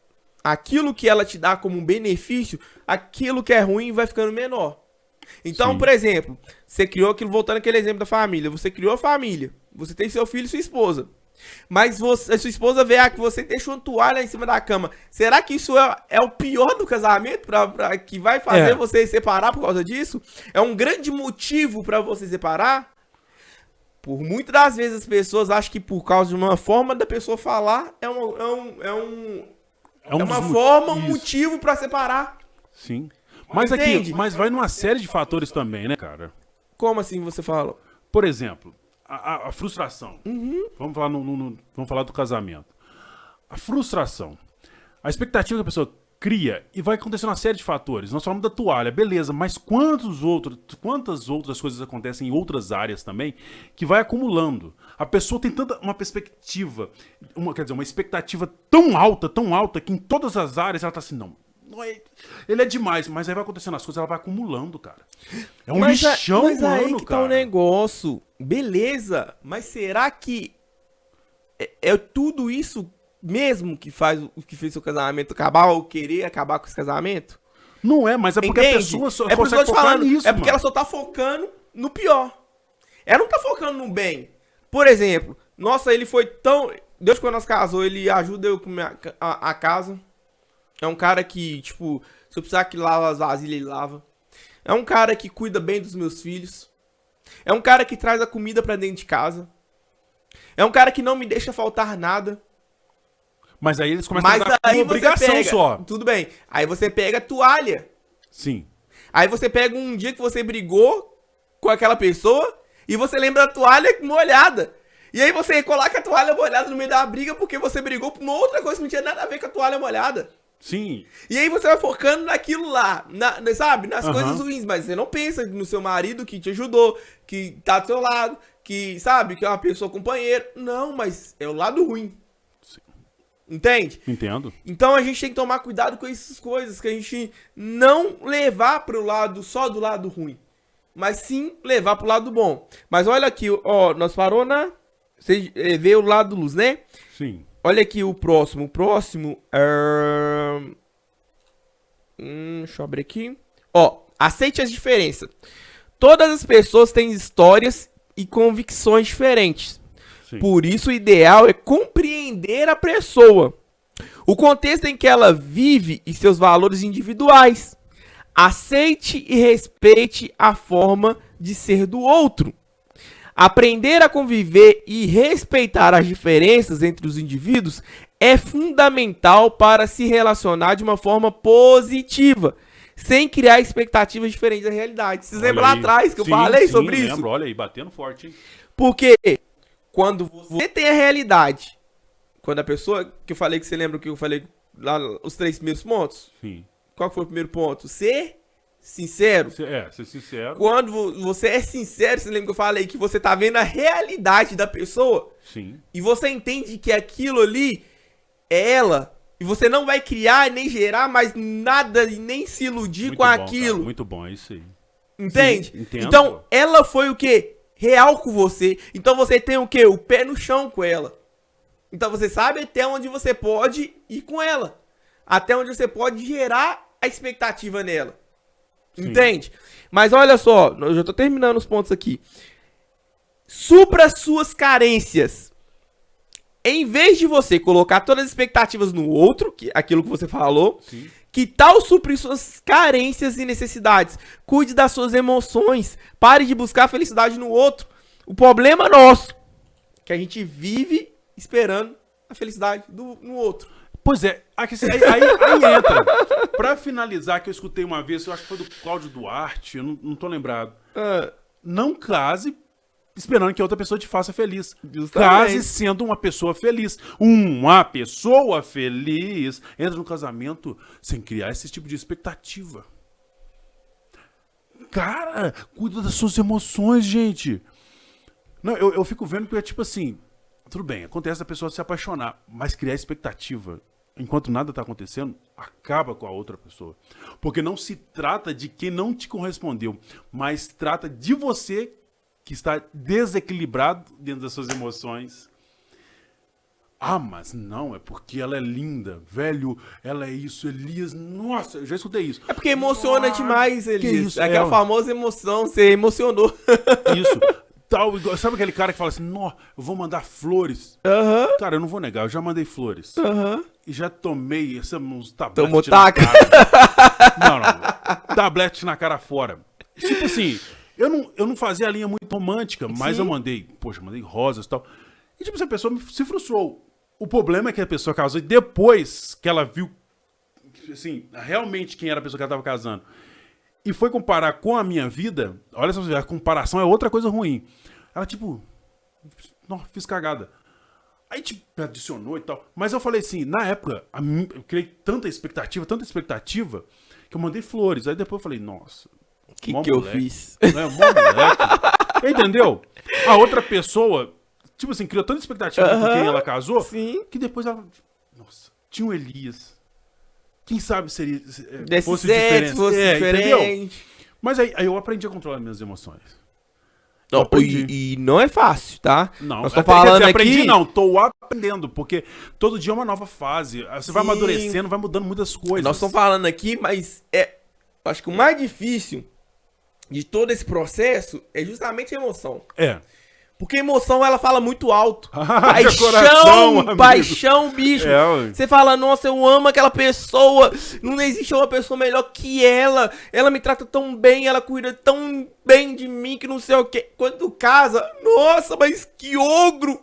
aquilo que ela te dá como um benefício, aquilo que é ruim vai ficando menor. Então, por exemplo, você criou aquilo, voltando àquele exemplo da família, você criou a família, você tem seu filho e sua esposa. Mas a sua esposa vê que você deixou uma toalha em cima da cama. Será que isso é o pior do casamento? Que vai fazer você separar por causa disso? É um grande motivo para você separar? Por muitas das vezes as pessoas acham que por causa de uma forma da pessoa falar um motivo para separar.
Sim. Mas mas vai numa série de fatores também, né, cara?
Como assim você fala?
Por exemplo, a frustração. Vamos falar do casamento. A frustração. A expectativa que a pessoa cria e vai acontecer uma série de fatores. Nós falamos da toalha, beleza, mas quantas outras coisas acontecem em outras áreas também que vai acumulando. A pessoa tem uma perspectiva, uma expectativa tão alta que em todas as áreas ela tá assim, não ele é demais, mas aí vai acontecendo as coisas, ela vai acumulando, cara. É um lixão,
mas
mano,
aí que tá o negócio. Beleza, mas será que é tudo isso mesmo que fez seu casamento acabar ou querer acabar com esse casamento?
Não é, mas é porque a pessoa só consegue focar nisso,
é porque ela só tá focando no pior. Ela não tá focando no bem. Por exemplo, nossa, ele foi tão... Deus, quando nós casou, ele ajuda eu com a casa. É um cara que, tipo, se eu precisar que lava as vasilhas, ele lava. É um cara que cuida bem dos meus filhos. É um cara que traz a comida pra dentro de casa. É um cara que não me deixa faltar nada.
Mas aí eles começam a dar uma obrigação só.
Tudo bem. Aí você pega a toalha.
Sim.
Aí você pega um dia que você brigou com aquela pessoa e você lembra da toalha molhada. E aí você coloca a toalha molhada no meio da briga porque você brigou por uma outra coisa que não tinha nada a ver com a toalha molhada.
Sim.
E aí você vai focando naquilo lá, sabe? Nas coisas ruins, mas você não pensa no seu marido que te ajudou, que tá do seu lado, que, sabe, que é uma pessoa companheira. Não, mas é o lado ruim.
Sim.
Entende?
Entendo.
Então a gente tem que tomar cuidado com essas coisas, que a gente não levar pro lado, só do lado ruim, mas sim levar pro lado bom. Mas olha aqui, ó, nós parou você vê o lado luz, né?
Sim.
Olha aqui o próximo. O próximo deixa eu abrir aqui. Ó, aceite as diferenças. Todas as pessoas têm histórias e convicções diferentes.
Sim.
Por isso, o ideal é compreender a pessoa, o contexto em que ela vive e seus valores individuais. Aceite e respeite a forma de ser do outro. Aprender a conviver e respeitar as diferenças entre os indivíduos é fundamental para se relacionar de uma forma positiva, sem criar expectativas diferentes da realidade. Vocês lembram lá atrás que eu falei sobre isso?
Lembro, olha aí, batendo forte, hein?
Porque quando você tem a realidade, quando a pessoa, que eu falei que você lembra que eu falei lá os 3 primeiros pontos?
Sim.
Qual foi o primeiro ponto? Ser sincero.
Ser sincero.
Quando você é sincero, você lembra que eu falei que você tá vendo a realidade da pessoa?
Sim.
E você entende que aquilo ali é ela. E você não vai criar nem gerar mais nada e nem se iludir
Muito
com
bom,
aquilo.
Cara, muito bom, é isso aí.
Entende?
Sim, entendo,
então,
pô.
ela foi o quê? Real com você. Então você tem o quê? O pé no chão com ela. Então você sabe até onde você pode ir com ela. Até onde você pode gerar a expectativa nela.
Sim.
Entende? Mas olha só, eu já tô terminando os pontos aqui. Supra suas carências. Em vez de você colocar todas as expectativas no outro, aquilo que você falou,
Sim.
que tal suprir suas carências e necessidades? Cuide das suas emoções. Pare de buscar a felicidade no outro. O problema nosso, que a gente vive esperando a felicidade no outro.
Pois é, aí entra. Pra finalizar, que eu escutei uma vez, eu acho que foi do Cláudio Duarte, eu não tô lembrado. Não case esperando que a outra pessoa te faça feliz.
Justamente.
Case sendo uma pessoa feliz. Uma pessoa feliz entra no casamento sem criar esse tipo de expectativa. Cara, cuida das suas emoções, gente. Não, eu fico vendo que é tipo assim, tudo bem, acontece a pessoa se apaixonar, mas criar expectativa enquanto nada tá acontecendo, acaba com a outra pessoa. Porque não se trata de quem não te correspondeu, mas trata de você que está desequilibrado dentro das suas emoções. Ah, mas não, é porque ela é linda, velho, ela é isso, Elias, nossa, eu já escutei isso.
É porque emociona demais, Elias.
isso?
É aquela famosa emoção, você emocionou.
Isso. Tal, sabe aquele cara que fala assim, não, eu vou mandar flores. Cara, eu não vou negar, eu já mandei flores. E já tomei uns tabletes.
Tomou taca?
Não. Tablete na cara fora. Tipo assim, eu não fazia a linha muito romântica, mas
Sim.
eu mandei rosas e tal. E tipo, essa pessoa se frustrou. O problema é que a pessoa casou e depois que ela viu, assim, realmente quem era a pessoa que ela estava casando, e foi comparar com a minha vida, olha só, a comparação é outra coisa ruim. Ela, tipo, não, fiz cagada. Aí, tipo, adicionou e tal. Mas eu falei assim, na época, eu criei tanta expectativa, que eu mandei flores. Aí depois eu falei, nossa,
O que eu fiz?
Né, mó moleque. Entendeu? A outra pessoa, tipo assim, criou tanta expectativa com quem ela casou,
Sim.
que depois ela, nossa, tinha um Elias. Quem sabe seria fosse
Fosse
entendeu?
diferente.
Mas aí eu aprendi a controlar minhas emoções.
Não,
aprendi.
e não é fácil, tá?
Não,
Nós tô
até,
falando
quer dizer, aprendi
aqui...
não, tô aprendendo, porque todo dia é uma nova fase. Você vai
Sim.
amadurecendo, vai mudando muitas coisas.
Nós estamos falando aqui, mas acho que o mais difícil de todo esse processo é justamente a emoção.
É.
Porque a emoção, ela fala muito alto.
Haja coração, amigo.
Paixão, bicho.
Ué.
Você fala, nossa, eu amo aquela pessoa. Não existe uma pessoa melhor que ela. Ela me trata tão bem, ela cuida tão bem de mim que não sei o quê. Quando casa, nossa, mas que ogro.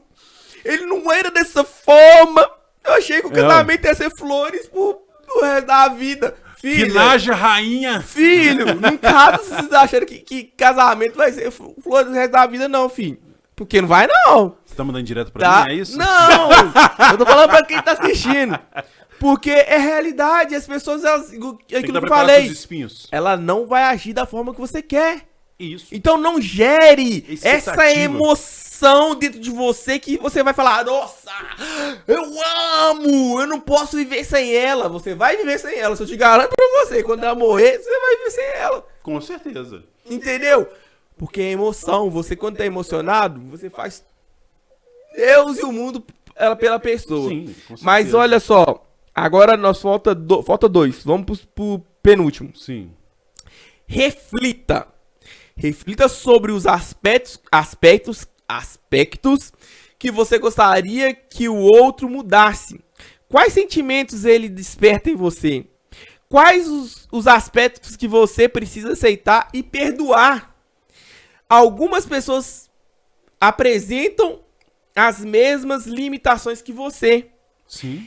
Ele não era dessa forma. Eu achei que o casamento ia ser flores pro resto da vida.
Que naja rainha.
Filho, não caso vocês achando que casamento vai ser flores do resto da vida, não, filho. Porque não vai, não.
Você tá mandando direto pra
Tá?
mim, é isso?
Não! Eu tô falando pra quem tá assistindo. Porque é realidade, as pessoas, elas,
Tem que
aquilo
estar
que eu
preparado
falei,
pros espinhos.
ela não vai agir da forma que você quer.
Isso.
Então não gere essa
Expectativa.
emoção dentro de você que você vai falar, nossa, eu amo, eu não posso viver sem ela. Você vai viver sem ela, se eu te garanto pra você, quando ela morrer, você vai viver sem ela.
Com certeza.
Entendeu? Porque é emoção, você quando tá emocionado, você faz Deus e o mundo pela pessoa.
Sim, com certeza.
Mas olha só, agora nós falta dois, vamos pro penúltimo.
Sim.
Reflita. Reflita sobre os aspectos que você gostaria que o outro mudasse. Quais sentimentos ele desperta em você? Quais os aspectos que você precisa aceitar e perdoar? Algumas pessoas apresentam as mesmas limitações que você.
Sim.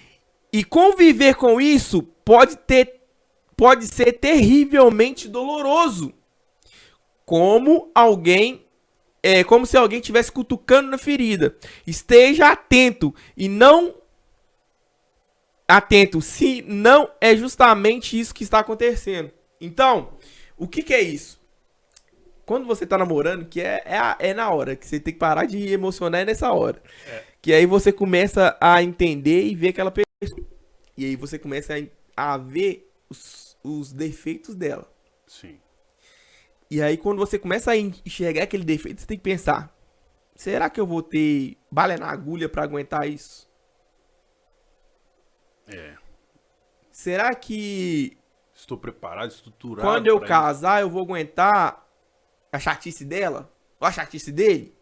E conviver com isso pode ser terrivelmente doloroso. Como se alguém estivesse cutucando na ferida. Esteja atento e não atento se não é justamente isso que está acontecendo. Então, o que é isso? Quando você tá namorando, que é na hora, que você tem que parar de emocionar nessa hora. Que aí você começa a entender e ver aquela pessoa. E aí você começa a ver os defeitos dela.
Sim.
E aí quando você começa a enxergar aquele defeito, você tem que pensar, será que eu vou ter bala na agulha pra aguentar isso? Será que
estou preparado, estruturado?
Quando eu casar, eu vou aguentar a chatice dela? Ou a chatice dele?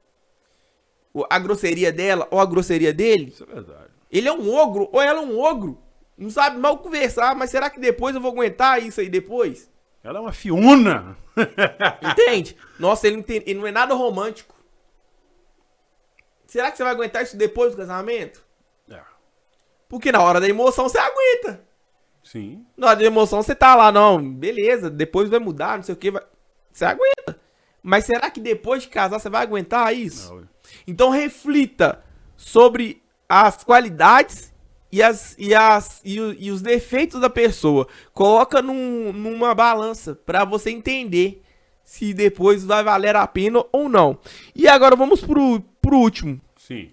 A grosseria dela ou a grosseria dele?
Isso é verdade.
Ele é um ogro ou ela é um ogro. Não sabe mal conversar, mas será que depois eu vou aguentar isso aí depois?
Ela é uma fiuna.
Entende? Nossa, ele não é nada romântico. Será que você vai aguentar isso depois do casamento? Porque na hora da emoção você aguenta.
Sim.
Na hora da emoção você tá lá, não, beleza, depois vai mudar, não sei o que, você aguenta. Mas será que depois de casar você vai aguentar isso?
Não.
Então reflita sobre as qualidades e os defeitos da pessoa. Coloca numa balança pra você entender se depois vai valer a pena ou não. E agora vamos pro último.
Sim.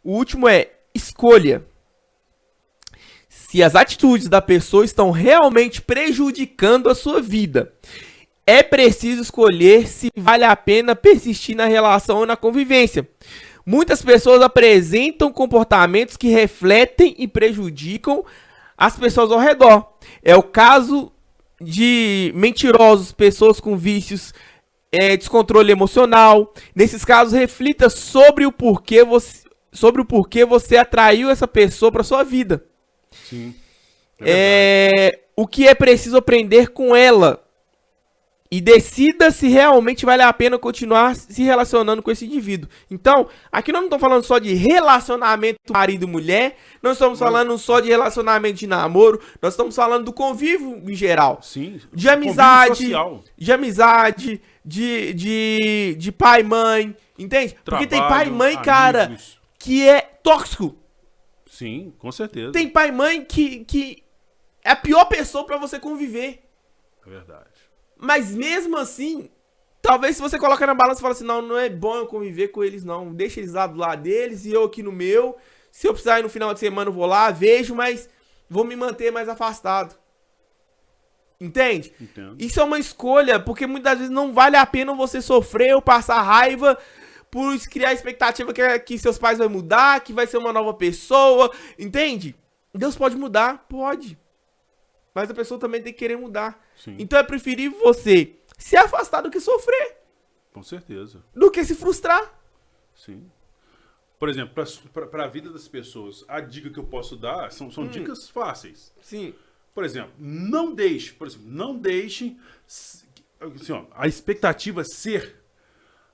O último é escolha. Se as atitudes da pessoa estão realmente prejudicando a sua vida, é preciso escolher se vale a pena persistir na relação ou na convivência. Muitas pessoas apresentam comportamentos que refletem e prejudicam as pessoas ao redor. É o caso de mentirosos, pessoas com vícios, descontrole emocional. Nesses casos, reflita sobre o porquê você atraiu essa pessoa para sua vida.
Sim.
O que é preciso aprender com ela. E decida se realmente vale a pena continuar se relacionando com esse indivíduo. Então, aqui nós não estamos falando só de relacionamento marido e mulher. Não estamos falando só de relacionamento de namoro. Nós estamos falando do convívio em geral.
Sim.
De amizade. De amizade. De pai e mãe. Entende?
Trabalho,
porque tem pai e mãe,
amigos.
cara, que é tóxico.
Sim, com certeza.
Tem pai e mãe que é a pior pessoa pra você conviver.
É verdade.
Mas mesmo assim, talvez se você colocar na balança e falar assim, não é bom eu conviver com eles não, deixa eles lá do lado deles e eu aqui no meu, se eu precisar ir no final de semana eu vou lá, vejo, mas vou me manter mais afastado. Entende?
Entendo.
Isso é uma escolha, porque muitas vezes não vale a pena você sofrer ou passar raiva por criar a expectativa que seus pais vão mudar, que vai ser uma nova pessoa, entende? Deus pode mudar? Pode. Mas a pessoa também tem que querer mudar.
Sim.
Então é preferível você se afastar do que sofrer.
Com certeza.
Do que se frustrar.
Sim. Por exemplo, para a vida das pessoas, a dica que eu posso dar são dicas fáceis.
Sim.
Por exemplo, não deixe assim, ó, a expectativa ser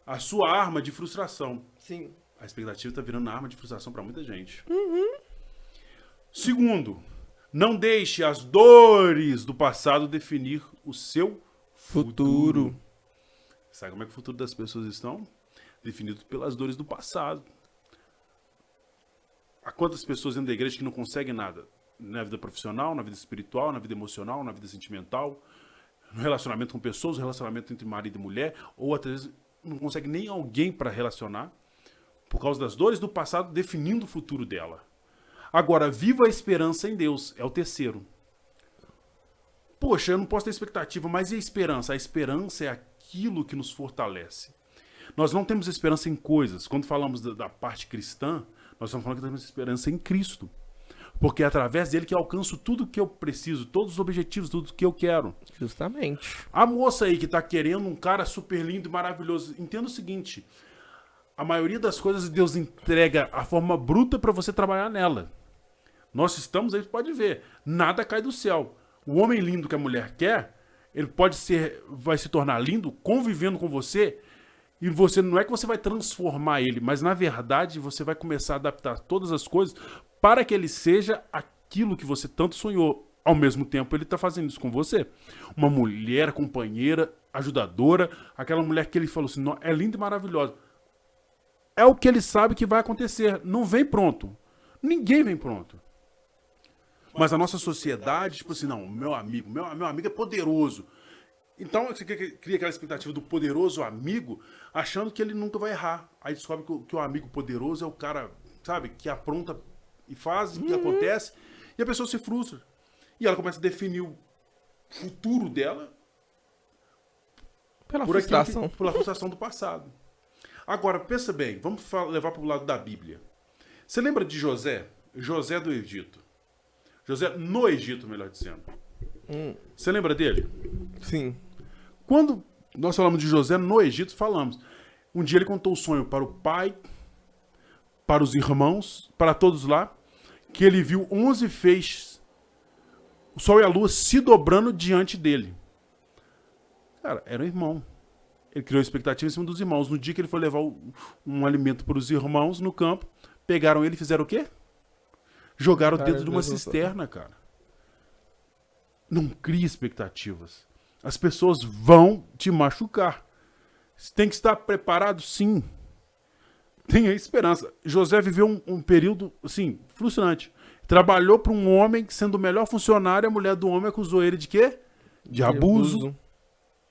a sua arma de frustração.
Sim.
A expectativa está virando arma de frustração para muita gente. Segundo, não deixe as dores do passado definir o seu futuro. Sabe como é que o futuro das pessoas estão? Definido pelas dores do passado. Há quantas pessoas dentro da igreja que não conseguem nada? Na vida profissional, na vida espiritual, na vida emocional, na vida sentimental, no relacionamento com pessoas, no relacionamento entre marido e mulher, ou às vezes não consegue nem alguém para relacionar, por causa das dores do passado definindo o futuro dela. Agora, viva a esperança em Deus, é o terceiro. Poxa, eu não posso ter expectativa, mas e a esperança? A esperança é aquilo que nos fortalece. Nós não temos esperança em coisas. Quando falamos da parte cristã, nós estamos falando que temos esperança em Cristo. Porque é através dele que eu alcanço tudo que eu preciso, todos os objetivos, tudo que eu quero.
Justamente.
A moça aí que está querendo um cara super lindo e maravilhoso, entenda o seguinte, a maioria das coisas Deus entrega a forma bruta para você trabalhar nela. Nós estamos aí, pode ver, nada cai do céu. O homem lindo que a mulher quer, ele vai se tornar lindo convivendo com você, e você não é que você vai transformar ele, mas na verdade você vai começar a adaptar todas as coisas para que ele seja aquilo que você tanto sonhou. Ao mesmo tempo ele está fazendo isso com você. Uma mulher companheira, ajudadora, aquela mulher que ele falou assim, é linda e maravilhosa. É o que ele sabe que vai acontecer, não vem pronto. Ninguém vem pronto. Mas a nossa sociedade, tipo assim, não, meu amigo é poderoso. Então você cria aquela expectativa do poderoso amigo, achando que ele nunca vai errar. Aí descobre que o amigo poderoso é o cara, sabe, que apronta e faz o que acontece, e a pessoa se frustra. E ela começa a definir o futuro dela
pela frustração.
Pela frustração do passado. Agora, pensa bem, vamos levar para o lado da Bíblia. Você lembra de José? José do Egito. José no Egito, melhor dizendo. Você lembra dele?
Sim.
Quando nós falamos de José no Egito, falamos. Um dia ele contou o sonho para o pai, para os irmãos, para todos lá, que ele viu 11 feixes, o sol e a lua se dobrando diante dele. Cara, era um irmão. Ele criou expectativa em cima dos irmãos. No dia que ele foi levar um alimento para os irmãos no campo, pegaram ele e fizeram o quê? Jogaram dentro de uma cisterna, cara. Não crie expectativas. As pessoas vão te machucar. Você tem que estar preparado, sim. Tenha esperança. José viveu um período, assim, frustrante. Trabalhou para um homem, sendo o melhor funcionário, a mulher do homem acusou ele de quê? De abuso.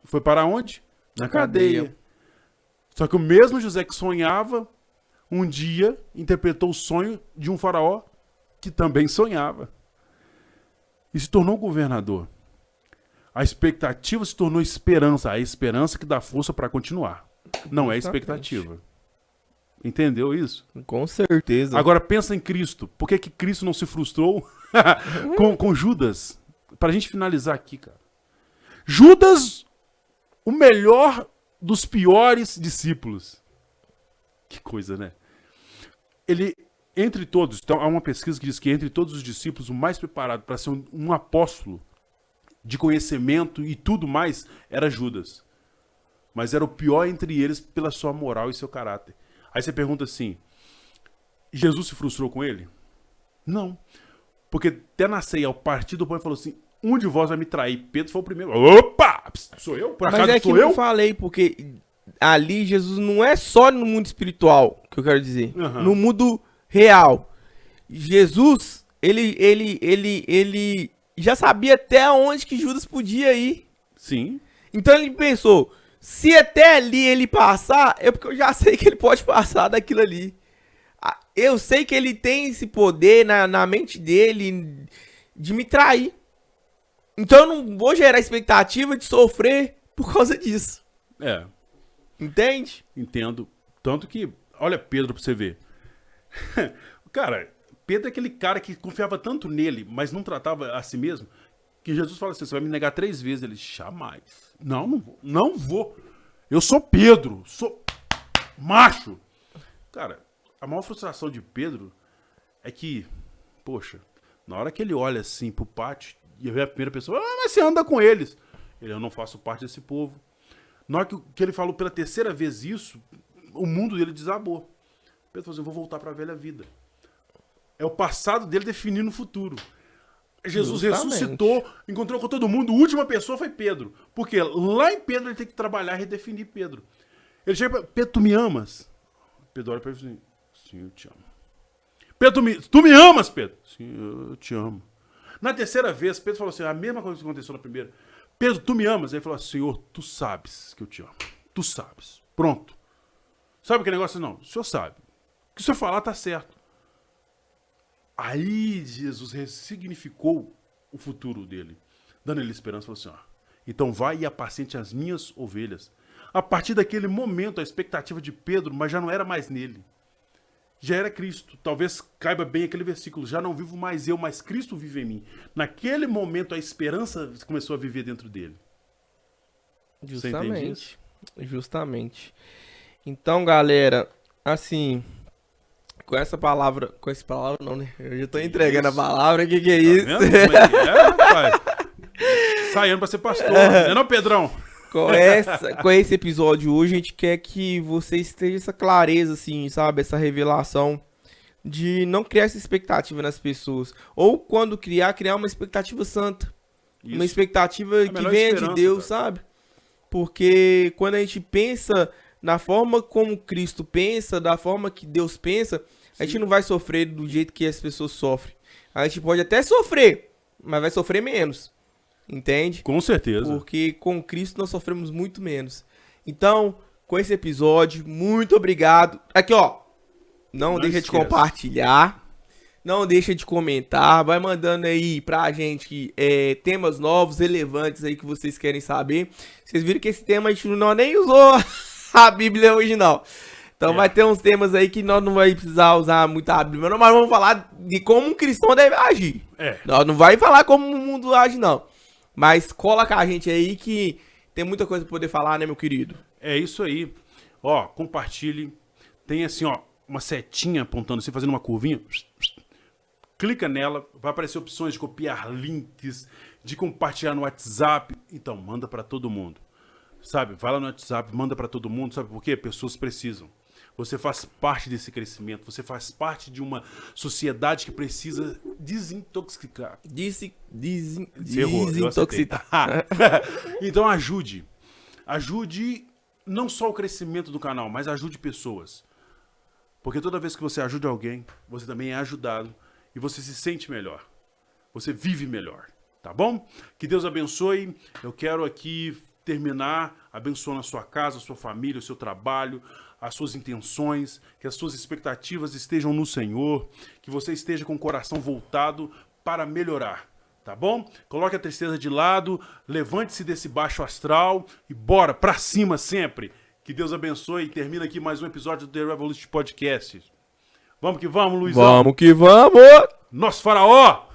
Foi para onde? Na cadeia. Só que o mesmo José que sonhava, um dia interpretou o sonho de um faraó que também sonhava. E se tornou governador. A expectativa se tornou esperança. A esperança que dá força para continuar. Não é expectativa. Entendeu isso?
Com certeza.
Agora pensa em Cristo. Por que Cristo não se frustrou com Judas? Pra gente finalizar aqui, cara. Judas, o melhor dos piores discípulos. Que coisa, né? Ele, entre todos, então há uma pesquisa que diz que entre todos os discípulos, o mais preparado para ser um apóstolo de conhecimento e tudo mais era Judas. Mas era o pior entre eles pela sua moral e seu caráter. Aí você pergunta assim, Jesus se frustrou com ele? Não. Porque até na ceia, ao partir do pão, ele falou assim, um de vós vai me trair. Pedro foi o primeiro. Opa! Sou eu? Por acaso
mas é que eu falei, porque ali Jesus não é só no mundo espiritual, que eu quero dizer.
Uhum.
No mundo real. Jesus, ele já sabia até onde que Judas podia ir.
Sim.
Então ele pensou, se até ali ele passar, é porque eu já sei que ele pode passar daquilo ali. Eu sei que ele tem esse poder na mente dele de me trair. Então eu não vou gerar expectativa de sofrer por causa disso.
É.
Entende?
Entendo. Tanto que, olha Pedro pra você ver. Cara, Pedro é aquele cara que confiava tanto nele, mas não tratava a si mesmo, que Jesus fala assim, você vai me negar 3 vezes. Ele, jamais. Não vou. Não vou. Eu sou Pedro. Sou macho. Cara, a maior frustração de Pedro é que, poxa, na hora que ele olha assim pro pátio, e vê a primeira pessoa, mas você anda com eles. Ele, eu não faço parte desse povo. Na hora que ele falou pela 3ª vez isso, o mundo dele desabou. Pedro falou assim, eu vou voltar para a velha vida. É o passado dele definindo o futuro. Jesus ressuscitou, encontrou com todo mundo, a última pessoa foi Pedro. Porque lá em Pedro ele tem que trabalhar e redefinir Pedro. Ele chega para Pedro, tu me amas? Pedro olha para ele e fala assim, sim, eu te amo. Pedro, tu me amas, Pedro? Sim, eu te amo. Na 3ª vez, Pedro falou assim, a mesma coisa que aconteceu na primeira. Pedro, tu me amas? Ele falou, Senhor, tu sabes que eu te amo. Tu sabes. Pronto. Sabe que negócio? Não, o senhor sabe. O que o senhor falar tá certo. Aí Jesus ressignificou o futuro dele, dando ele esperança. Falou assim, ó, então vai e apacente as minhas ovelhas. A partir daquele momento, a expectativa de Pedro, mas já não era mais nele. Já era Cristo. Talvez caiba bem aquele versículo. Já não vivo mais eu, mas Cristo vive em mim. Naquele momento, a esperança começou a viver dentro dele.
Justamente. Justamente. Então, galera, assim, com essa palavra não, né? Eu já tô entregando a palavra, que é isso?
Tá vendo como é que é, rapaz? Saindo pra ser pastor, não, Pedrão?
Com esse episódio hoje, a gente quer que vocês tenham essa clareza, assim, sabe? Essa revelação de não criar essa expectativa nas pessoas. Ou quando criar uma expectativa santa. Isso. Uma expectativa que venha de Deus, cara. Sabe? Porque quando a gente pensa na forma como Cristo pensa, da forma que Deus pensa, a gente não vai sofrer do jeito que as pessoas sofrem. A gente pode até sofrer, mas vai sofrer menos. Entende?
Com certeza.
Porque com Cristo nós sofremos muito menos. Então, com esse episódio, muito obrigado. Aqui, ó. Não deixa de compartilhar. Não deixa de comentar. Vai mandando aí pra gente temas novos, relevantes aí que vocês querem saber. Vocês viram que esse tema a gente não nem usou a Bíblia original. Então vai ter uns temas aí que nós não vamos precisar usar muito a Bíblia. Mas vamos falar de como um cristão deve agir. Nós não vai falar como o mundo age, não. Mas cola com a gente aí que tem muita coisa pra poder falar, né, meu querido?
É isso aí. Ó, compartilhe. Tem assim, ó, uma setinha apontando, assim, fazendo uma curvinha. Clica nela, vai aparecer opções de copiar links, de compartilhar no WhatsApp. Então, manda pra todo mundo. Sabe, vai lá no WhatsApp, manda pra todo mundo. Sabe por quê? Pessoas precisam. Você faz parte desse crescimento. Você faz parte de uma sociedade que precisa desintoxicar.
Desintoxicar.
Então ajude. Ajude não só o crescimento do canal, mas ajude pessoas. Porque toda vez que você ajuda alguém, você também é ajudado. E você se sente melhor. Você vive melhor. Tá bom? Que Deus abençoe. Eu quero aqui terminar abençoando a sua casa, a sua família, o seu trabalho, as suas intenções, que as suas expectativas estejam no Senhor, que você esteja com o coração voltado para melhorar, tá bom? Coloque a tristeza de lado, levante-se desse baixo astral e bora pra cima sempre. Que Deus abençoe e termina aqui mais um episódio do The Revolution Podcast. Vamos que vamos, Luizão.
Vamos que vamos!
Nosso faraó!